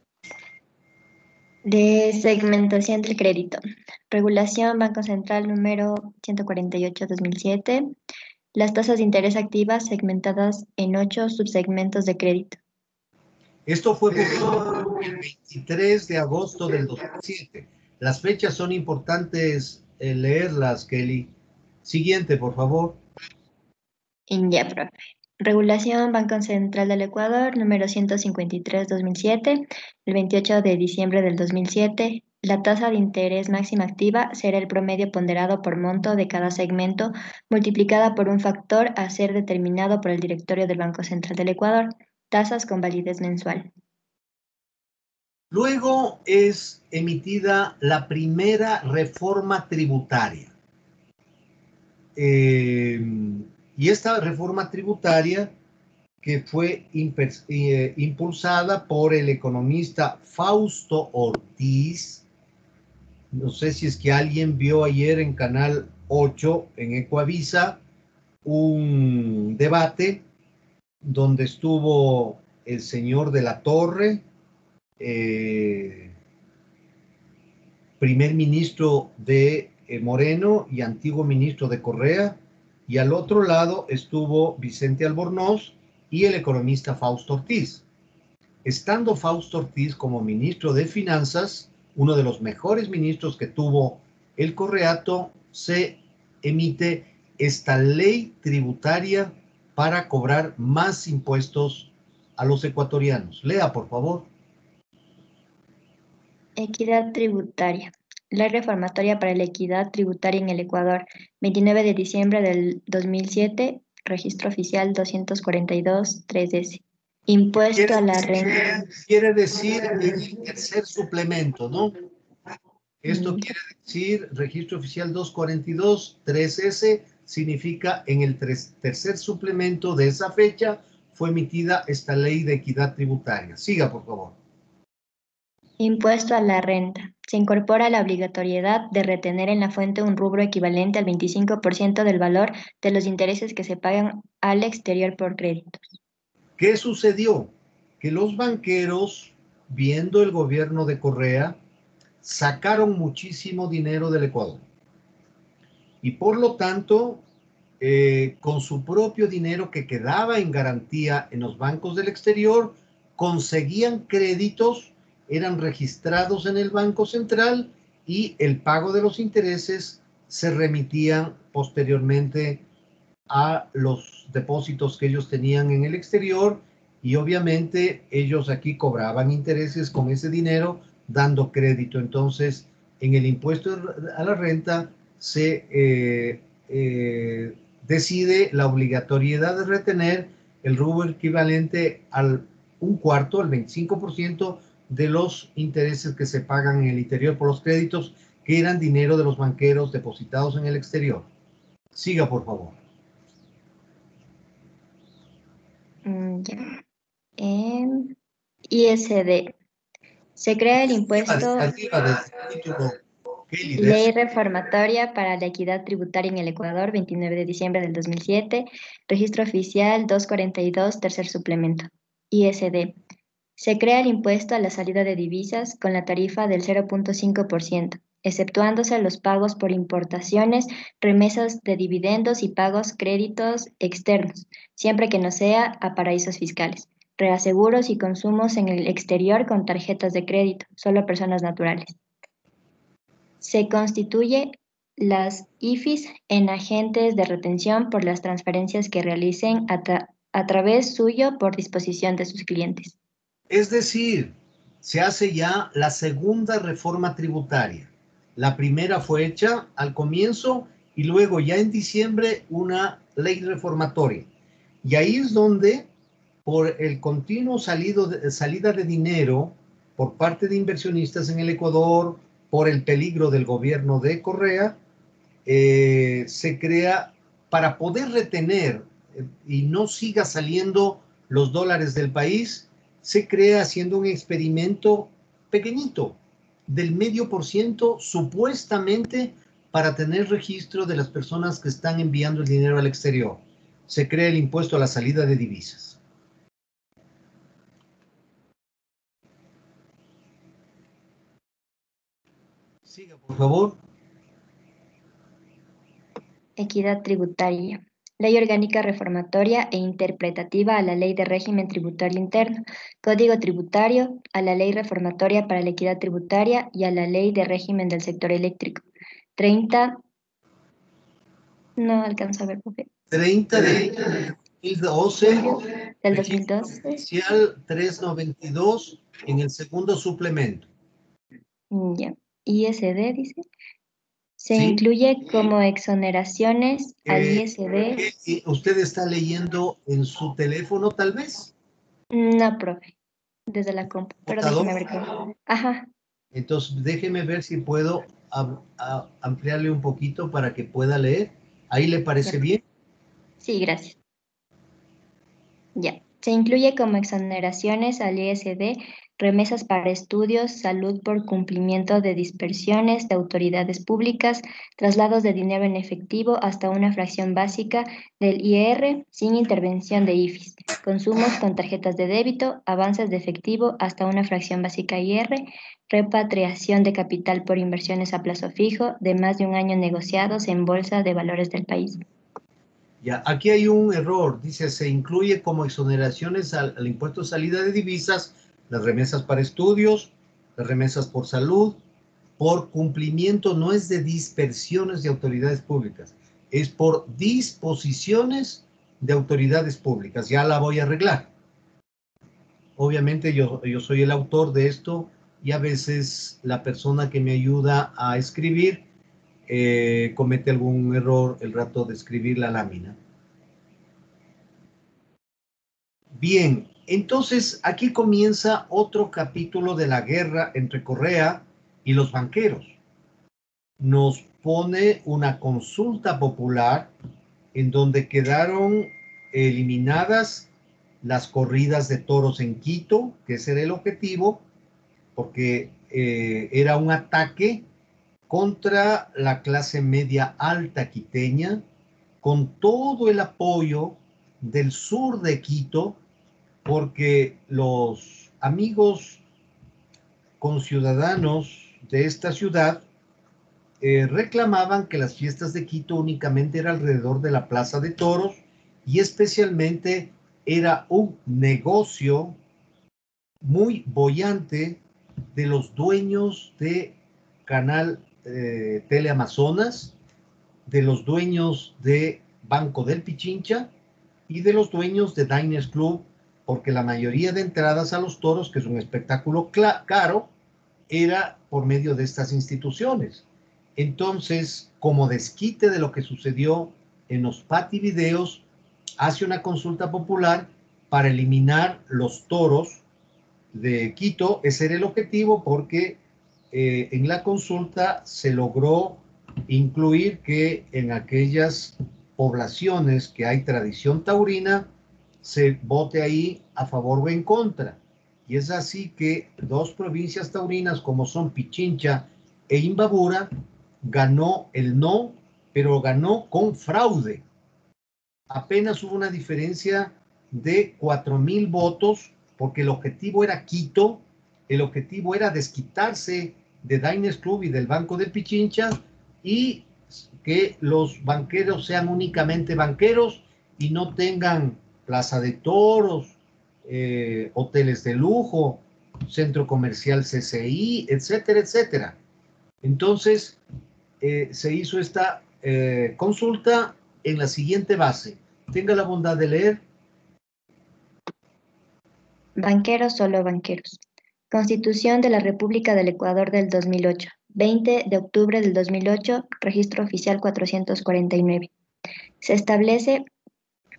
De segmentación del crédito. Regulación Banco Central número 148/2007. Las tasas de interés activas segmentadas en 8 subsegmentos de crédito. Esto fue publicado el 23 de agosto del 2007. Las fechas son importantes leerlas, Kelly. Siguiente, por favor. Ya, profe. Regulación Banco Central del Ecuador número 153/2007, el 28 de diciembre del 2007. La tasa de interés máxima activa será el promedio ponderado por monto de cada segmento multiplicada por un factor a ser determinado por el directorio del Banco Central del Ecuador. Tasas con validez mensual. Luego es emitida la primera reforma tributaria. Y esta reforma tributaria, que fue impulsada por el economista Fausto Ortiz. No sé si es que alguien vio ayer en Canal 8, en Ecuavisa, un debate donde estuvo el señor de la Torre, primer ministro de Moreno y antiguo ministro de Correa, y al otro lado estuvo Vicente Albornoz y el economista Fausto Ortiz. Estando Fausto Ortiz como ministro de Finanzas, uno de los mejores ministros que tuvo el Correato, se emite esta ley tributaria para cobrar más impuestos a los ecuatorianos. Lea, por favor. Equidad tributaria. Ley reformatoria para la equidad tributaria en el Ecuador. 29 de diciembre del 2007, registro oficial 242-3S. Impuesto a la renta. Quiere decir el tercer suplemento, ¿no? Esto quiere decir registro oficial 242-3S, significa en el tercer suplemento de esa fecha fue emitida esta ley de equidad tributaria. Siga, por favor. Impuesto a la renta. Se incorpora la obligatoriedad de retener en la fuente un rubro equivalente al 25% del valor de los intereses que se pagan al exterior por créditos. ¿Qué sucedió? Que los banqueros, viendo el gobierno de Correa, sacaron muchísimo dinero del Ecuador. Y por lo tanto, con su propio dinero que quedaba en garantía en los bancos del exterior, conseguían créditos, eran registrados en el Banco Central y el pago de los intereses se remitían posteriormente a los depósitos que ellos tenían en el exterior y obviamente ellos aquí cobraban intereses con ese dinero dando crédito. Entonces, en el impuesto a la renta se decide la obligatoriedad de retener el rubro equivalente al 1/4, al 25% de los intereses que se pagan en el interior por los créditos que eran dinero de los banqueros depositados en el exterior. Siga, por favor. Ya. ISD. Se crea el impuesto Ley Reformatoria para la Equidad Tributaria en el Ecuador, 29 de diciembre del 2007, registro oficial 242, tercer suplemento. ISD. Se crea el impuesto a la salida de divisas con la tarifa del 0.5%, exceptuándose los pagos por importaciones, remesas de dividendos y pagos créditos externos, siempre que no sea a paraísos fiscales, reaseguros y consumos en el exterior con tarjetas de crédito, solo a personas naturales. Se constituye las IFIs en agentes de retención por las transferencias que realicen a través suyo por disposición de sus clientes. Es decir, se hace ya la segunda reforma tributaria. La primera fue hecha al comienzo y luego ya en diciembre una ley reformatoria. Y ahí es donde, por el continuo salida de dinero por parte de inversionistas en el Ecuador, por el peligro del gobierno de Correa, se crea para poder retener y no siga saliendo los dólares del país, se crea haciendo un experimento pequeñito del 0.5% supuestamente para tener registro de las personas que están enviando el dinero al exterior. Se crea el impuesto a la salida de divisas. Siga, por favor. Equidad tributaria. Ley orgánica reformatoria e interpretativa a la Ley de Régimen Tributario Interno, Código Tributario, a la Ley reformatoria para la equidad tributaria y a la Ley de Régimen del Sector Eléctrico. 30. No alcanzo a ver, profe. 30 de 2012. Del 2012. Oficial 392 en el segundo suplemento. Ya. ISD dice. Se ¿Sí? incluye como exoneraciones al ISD. ¿Usted está leyendo en su teléfono, tal vez? No, profe. Desde la compu. Pero déjeme ver cómo. Ajá. Entonces, déjeme ver si puedo ampliarle un poquito para que pueda leer. ¿Ahí le parece bien? Sí, gracias. Ya. Se incluye como exoneraciones al ISD remesas para estudios, salud por cumplimiento de dispersiones de autoridades públicas, traslados de dinero en efectivo hasta una fracción básica del IR sin intervención de IFIS, consumos con tarjetas de débito, avances de efectivo hasta una fracción básica IR, repatriación de capital por inversiones a plazo fijo de más de un año negociados en bolsa de valores del país. Ya, aquí hay un error. Dice, se incluye como exoneraciones al impuesto de salida de divisas, las remesas para estudios, las remesas por salud, por cumplimiento, no es de dispersiones de autoridades públicas, es por disposiciones de autoridades públicas. Ya la voy a arreglar. Obviamente yo soy el autor de esto y a veces la persona que me ayuda a escribir comete algún error el rato de escribir la lámina. Bien, entonces aquí comienza otro capítulo de la guerra entre Correa y los banqueros. Nos pone una consulta popular en donde quedaron eliminadas las corridas de toros en Quito, que ese era el objetivo, porque era un ataque contra la clase media alta quiteña, con todo el apoyo del sur de Quito, porque los amigos conciudadanos de esta ciudad reclamaban que las fiestas de Quito únicamente eran alrededor de la Plaza de Toros y especialmente era un negocio muy boyante de los dueños de Canal Teleamazonas, de los dueños de Banco del Pichincha y de los dueños de Diners Club, porque la mayoría de entradas a los toros, que es un espectáculo caro, era por medio de estas instituciones. Entonces, como desquite de lo que sucedió en los pativideos, hace una consulta popular para eliminar los toros de Quito. Ese era el objetivo, porque en la consulta se logró incluir que en aquellas poblaciones que hay tradición taurina se vote ahí a favor o en contra. Y es así que dos provincias taurinas como son Pichincha e Imbabura ganó el no, pero ganó con fraude. Apenas hubo una diferencia de 4,000 votos, porque el objetivo era Quito, el objetivo era desquitarse de Diners Club y del Banco de Pichincha y que los banqueros sean únicamente banqueros y no tengan plaza de toros, hoteles de lujo, centro comercial CCI, etcétera, etcétera. Entonces, se hizo esta consulta en la siguiente base. Tenga la bondad de leer. Banqueros, solo banqueros. Constitución de la República del Ecuador del 2008. 20 de octubre del 2008, registro oficial 449. Se establece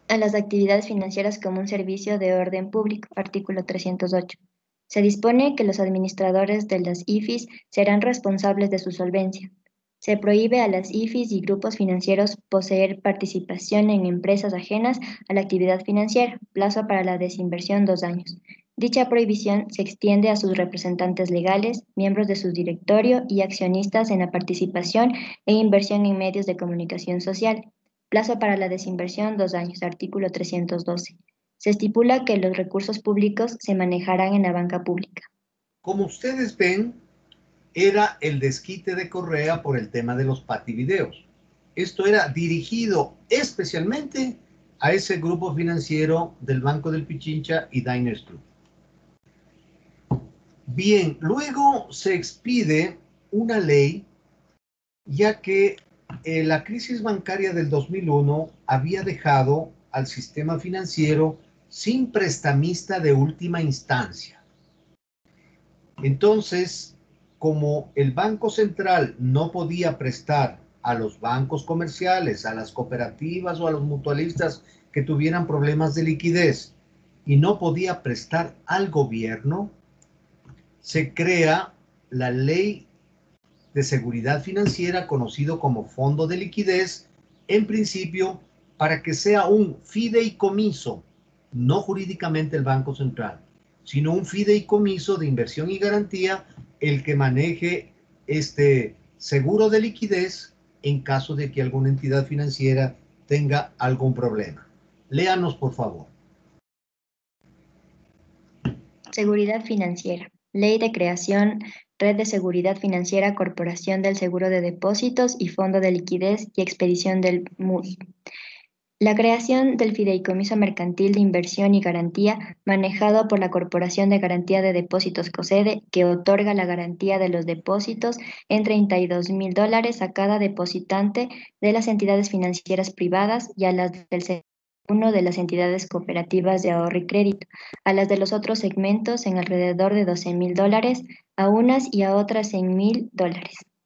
a las actividades financieras como un servicio de orden público, artículo 308. Se dispone que los administradores de las IFIs serán responsables de su solvencia. Se prohíbe a las IFIs y grupos financieros poseer participación en empresas ajenas a la actividad financiera, plazo para la desinversión 2 años. Dicha prohibición se extiende a sus representantes legales, miembros de su directorio y accionistas en la participación e inversión en medios de comunicación social. Plazo para la desinversión 2 años, artículo 312. Se estipula que los recursos públicos se manejarán en la banca pública. Como ustedes ven, era el desquite de Correa por el tema de los pativideos. Esto era dirigido especialmente a ese grupo financiero del Banco del Pichincha y Diners Club. Bien, luego se expide una ley, ya que la crisis bancaria del 2001 había dejado al sistema financiero sin prestamista de última instancia. Entonces, como el Banco Central no podía prestar a los bancos comerciales, a las cooperativas o a los mutualistas que tuvieran problemas de liquidez y no podía prestar al gobierno, se crea la Ley de Seguridad Financiera, conocido como Fondo de Liquidez, en principio para que sea un fideicomiso, no jurídicamente el Banco Central, sino un fideicomiso de inversión y garantía el que maneje este seguro de liquidez en caso de que alguna entidad financiera tenga algún problema. Léanos, por favor. Seguridad financiera. Ley de creación, Red de Seguridad Financiera, Corporación del Seguro de Depósitos y Fondo de Liquidez y Expedición del MUD. La creación del Fideicomiso Mercantil de Inversión y Garantía, manejado por la Corporación de Garantía de Depósitos COSEDE, que otorga la garantía de los depósitos en $32,000 a cada depositante de las entidades financieras privadas y a las del uno de las entidades cooperativas de ahorro y crédito, a las de los otros segmentos en alrededor de $12,000, a unas y a otras $100,000.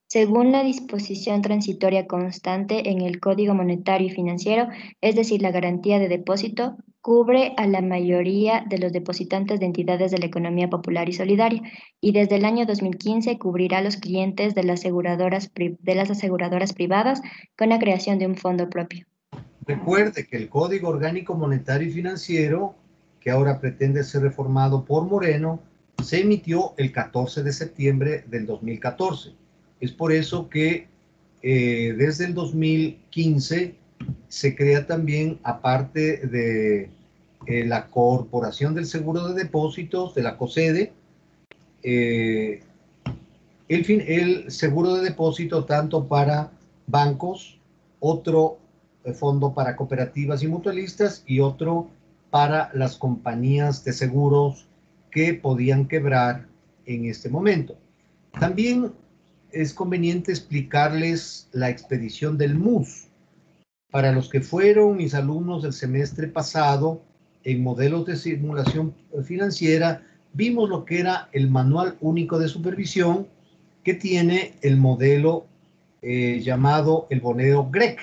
Según la disposición transitoria constante en el Código Monetario y Financiero, es decir, la garantía de depósito, cubre a la mayoría de los depositantes de entidades de la economía popular y solidaria, y desde el año 2015 cubrirá a los clientes de las aseguradoras privadas con la creación de un fondo propio. Recuerde que el Código Orgánico Monetario y Financiero, que ahora pretende ser reformado por Moreno, se emitió el 14 de septiembre del 2014. Es por eso que desde el 2015 se crea también, aparte de la Corporación del Seguro de Depósitos, de la COSEDE, el seguro de depósito tanto para bancos, otro fondo para cooperativas y mutualistas y otro para las compañías de seguros que podían quebrar en este momento. También es conveniente explicarles la expedición del MUS. Para los que fueron mis alumnos del semestre pasado en modelos de simulación financiera, vimos lo que era el Manual Único de Supervisión, que tiene el modelo llamado el boneo GREC,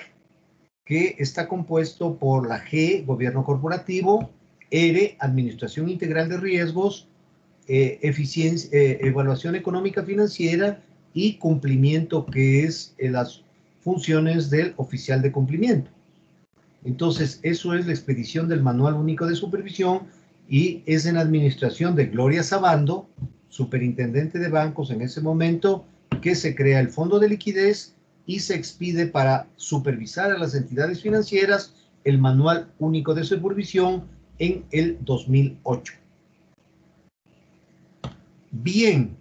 que está compuesto por la G, Gobierno Corporativo, R, Administración Integral de Riesgos, Evaluación Económica Financiera y Cumplimiento, que es las funciones del oficial de cumplimiento. Entonces, eso es la expedición del Manual Único de Supervisión y es en administración de Gloria Sabando, superintendente de bancos en ese momento, que se crea el Fondo de Liquidez y se expide para supervisar a las entidades financieras el Manual Único de Supervisión en el 2008. Bien,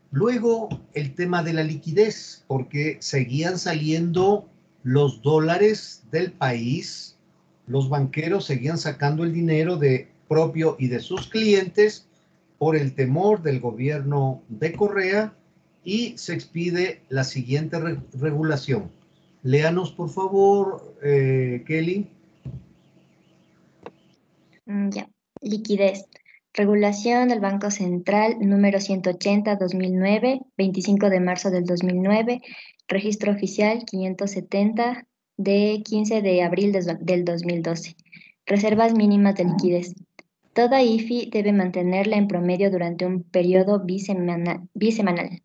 luego el tema de la liquidez, porque seguían saliendo los dólares del país, los banqueros seguían sacando el dinero de propio y de sus clientes por el temor del gobierno de Correa, y se expide la siguiente regulación. Léanos, por favor, Kelly. Ya. Liquidez. Regulación del Banco Central número 180/2009, 25 de marzo del 2009, registro oficial 570 de 15 de abril del 2012. Reservas mínimas de liquidez. Toda IFI debe mantenerla en promedio durante un periodo bisemanal.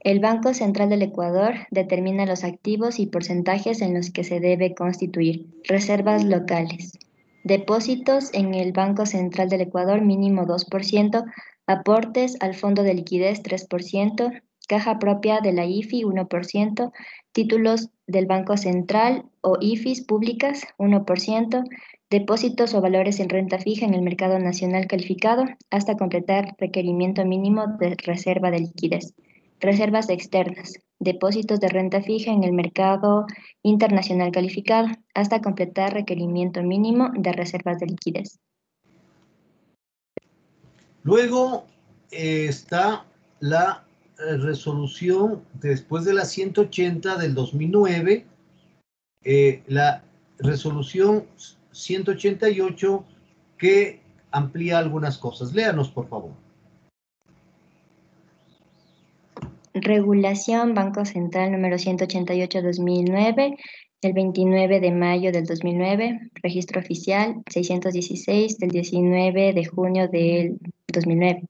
El Banco Central del Ecuador determina los activos y porcentajes en los que se debe constituir. Reservas locales. Depósitos en el Banco Central del Ecuador mínimo 2%, aportes al Fondo de Liquidez 3%, caja propia de la IFI 1%, títulos del Banco Central o IFIs públicas 1%, depósitos o valores en renta fija en el mercado nacional calificado hasta completar requerimiento mínimo de reserva de liquidez. Reservas externas, depósitos de renta fija en el mercado internacional calificado hasta completar requerimiento mínimo de reservas de liquidez. Luego está la resolución después de la 180 del 2009, la resolución 188 que amplía algunas cosas. Léanos, por favor. Regulación Banco Central número 188/2009, el 29 de mayo del 2009, registro oficial 616 del 19 de junio del 2009.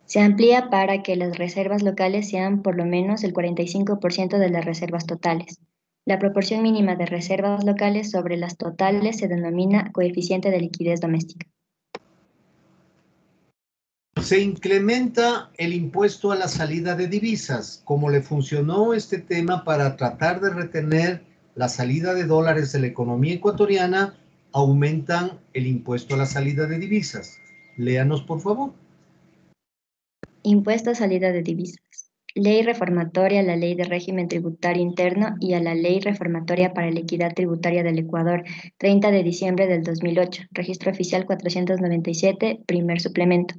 Se amplía para que las reservas locales sean por lo menos el 45% de las reservas totales. La proporción mínima de reservas locales sobre las totales se denomina coeficiente de liquidez doméstica. Se incrementa el impuesto a la salida de divisas. Como le funcionó este tema para tratar de retener la salida de dólares de la economía ecuatoriana, aumentan el impuesto a la salida de divisas. Léanos, por favor. Impuesto a salida de divisas. Ley reformatoria a la Ley de Régimen Tributario Interno y a la Ley reformatoria para la Equidad Tributaria del Ecuador, 30 de diciembre del 2008, registro oficial 497, primer suplemento,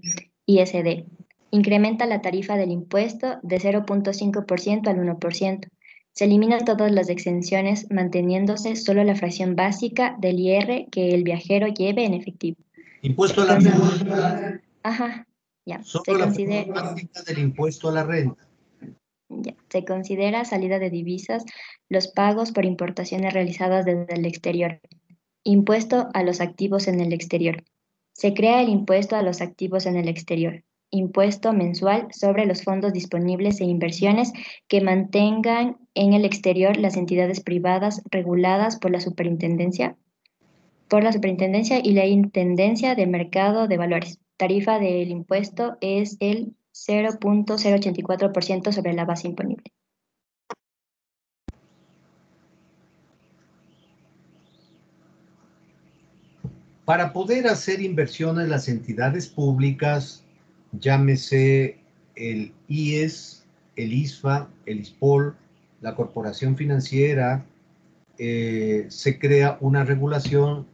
ISD. Incrementa la tarifa del impuesto de 0.5% al 1%. Se eliminan todas las exenciones, manteniéndose solo la fracción básica del IR que el viajero lleve en efectivo. Impuesto a la renta. Ajá, ya. Solo la fracción básica del impuesto a la renta. Ya. Se considera salida de divisas los pagos por importaciones realizadas desde el exterior. Impuesto a los activos en el exterior. Se crea el impuesto a los activos en el exterior. Impuesto mensual sobre los fondos disponibles e inversiones que mantengan en el exterior las entidades privadas reguladas por la superintendencia y la Intendencia de Mercado de Valores. Tarifa del impuesto es el 0.084% sobre la base imponible. Para poder hacer inversiones, las entidades públicas, llámese el IES, el ISFA, el ISPOL, la Corporación Financiera, se crea una regulación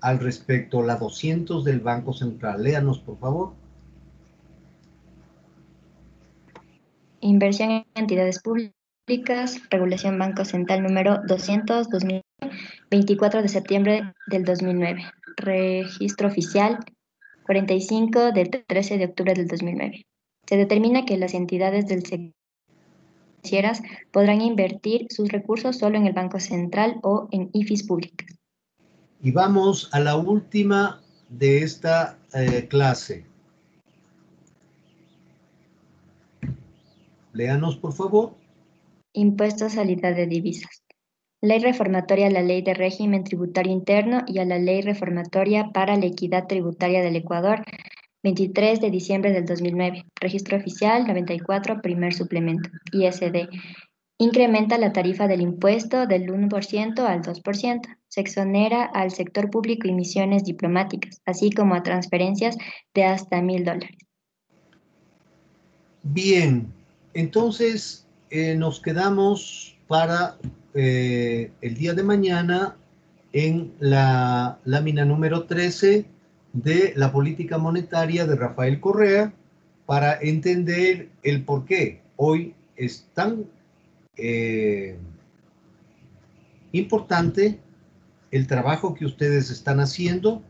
al respecto, la 200 del Banco Central. Léanos, por favor. Inversión en entidades públicas, regulación Banco Central número 200, 24 de septiembre del 2009. Registro oficial 45 del 13 de octubre del 2009. Se determina que las entidades del sector financieras podrán invertir sus recursos solo en el Banco Central o en IFIs públicas. Y vamos a la última de esta clase. Léanos, por favor. Impuesto a salida de divisas. Ley reformatoria a la Ley de Régimen Tributario Interno y a la Ley reformatoria para la Equidad Tributaria del Ecuador, 23 de diciembre del 2009. Registro oficial 94, primer suplemento, ISD. Incrementa la tarifa del impuesto del 1% al 2%. Se exonera al sector público y misiones diplomáticas, así como a transferencias de hasta $1,000. Bien, entonces nos quedamos para el día de mañana en la lámina número 13 de la política monetaria de Rafael Correa para entender el por qué hoy es tan importante el trabajo que ustedes están haciendo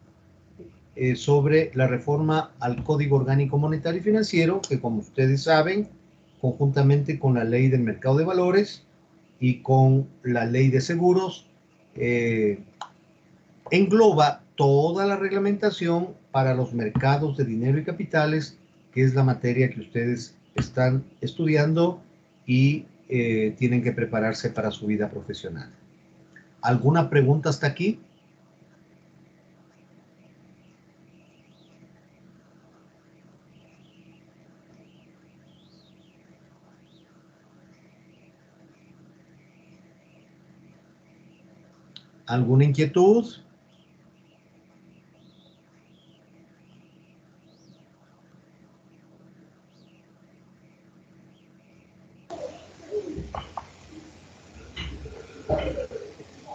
sobre la reforma al Código Orgánico Monetario y Financiero, que como ustedes saben, conjuntamente con la Ley del Mercado de Valores y con la Ley de Seguros, engloba toda la reglamentación para los mercados de dinero y capitales, que es la materia que ustedes están estudiando y tienen que prepararse para su vida profesional. ¿Alguna pregunta hasta aquí? ¿Alguna inquietud?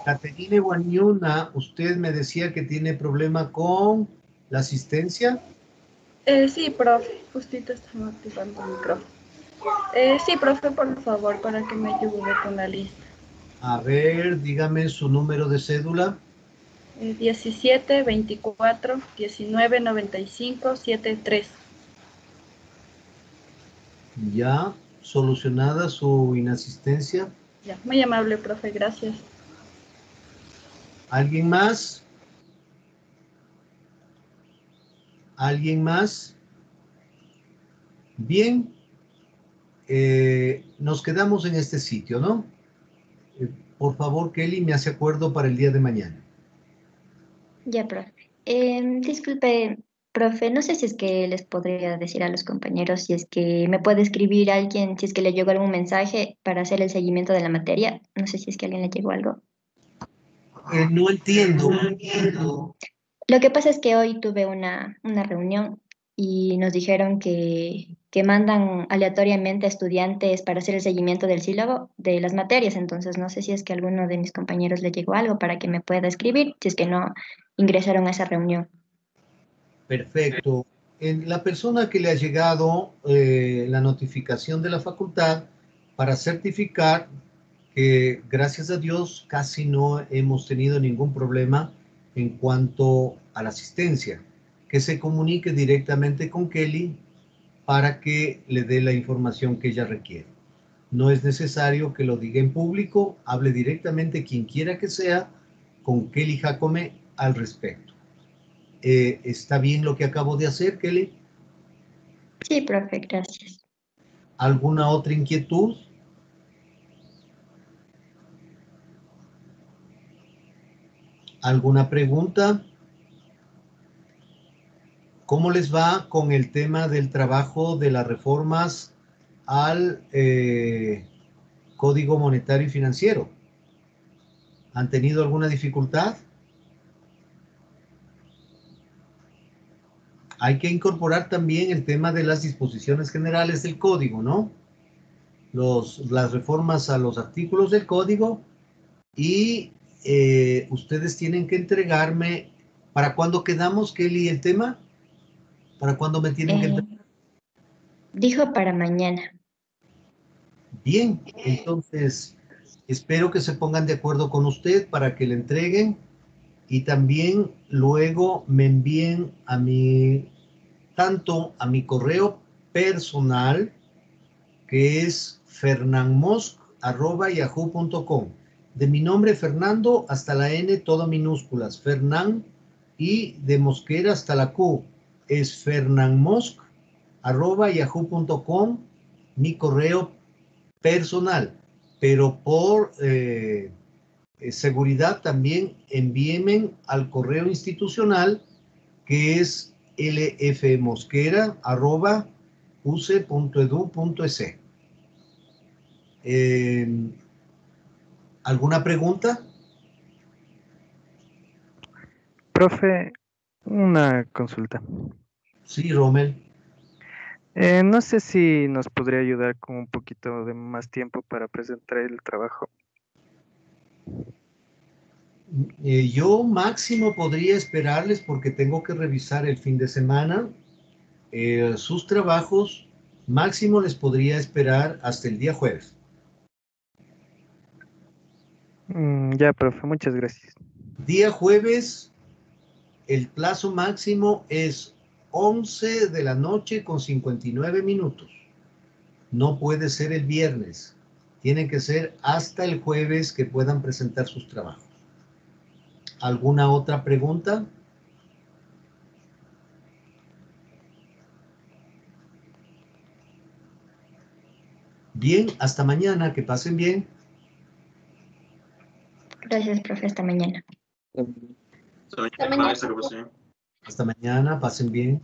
Caterine Guañuna, usted me decía que tiene problema con la asistencia. Sí, profe, justito estamos activando el micrófono. Sí, profe, por favor, para que me ayude con la lista. A ver, dígame su número de cédula. 17 24 19 95 73. Ya, solucionada su inasistencia. Ya, muy amable, profe, gracias. ¿Alguien más? ¿Alguien más? Bien, nos quedamos en este sitio, ¿no? Por favor, Kelly, me hace acuerdo para el día de mañana. Ya, profe. Disculpe, profe, no sé si es que les podría decir a los compañeros si es que me puede escribir alguien, si es que le llegó algún mensaje para hacer el seguimiento de la materia. No sé si es que a alguien le llegó algo. No entiendo. Lo que pasa es que hoy tuve una reunión y nos dijeron que que mandan aleatoriamente a estudiantes para hacer el seguimiento del sílabo de las materias. Entonces, no sé si es que a alguno de mis compañeros le llegó algo para que me pueda escribir, si es que no ingresaron a esa reunión. Perfecto. La persona que le ha llegado la notificación de la facultad para certificar que, gracias a Dios, casi no hemos tenido ningún problema en cuanto a la asistencia, que se comunique directamente con Kelly para que le dé la información que ella requiere. No es necesario que lo diga en público, hable directamente quien quiera que sea con Kelly Jacome al respecto. ¿Está bien lo que acabo de hacer, Kelly? Sí, profe, gracias. ¿Alguna otra inquietud? ¿Alguna pregunta? ¿Cómo les va con el tema del trabajo de las reformas al Código Monetario y Financiero? ¿Han tenido alguna dificultad? Hay que incorporar también el tema de las disposiciones generales del código, ¿no? Las reformas a los artículos del código y ustedes tienen que entregarme. ¿Para cuándo quedamos, Kelly, el tema? ¿Para cuándo me tienen que entregar? Dijo para mañana. Bien, entonces espero que se pongan de acuerdo con usted para que le entreguen y también luego me envíen tanto a mi correo personal, que es fernanmosc@yahoo.com. De mi nombre Fernando hasta la N, todo minúsculas, Fernán, y de Mosquera hasta la Q, es fernanmosc@yahoo.com, mi correo personal, pero por seguridad también envíenme al correo institucional, que es lfmosquera@uce.edu.es. ¿Alguna pregunta? Profe, una consulta. Sí, Rommel. No sé si nos podría ayudar con un poquito de más tiempo para presentar el trabajo. Yo máximo podría esperarles porque tengo que revisar el fin de semana. Sus trabajos máximo les podría esperar hasta el día jueves. Ya, profe, muchas gracias. Día jueves, el plazo máximo es 11 de la noche con 59 minutos. No puede ser el viernes. Tiene que ser hasta el jueves que puedan presentar sus trabajos. ¿Alguna otra pregunta? Bien, hasta mañana, que pasen bien. Gracias, profe, hasta mañana. Hasta mañana. Hasta mañana, pasen bien.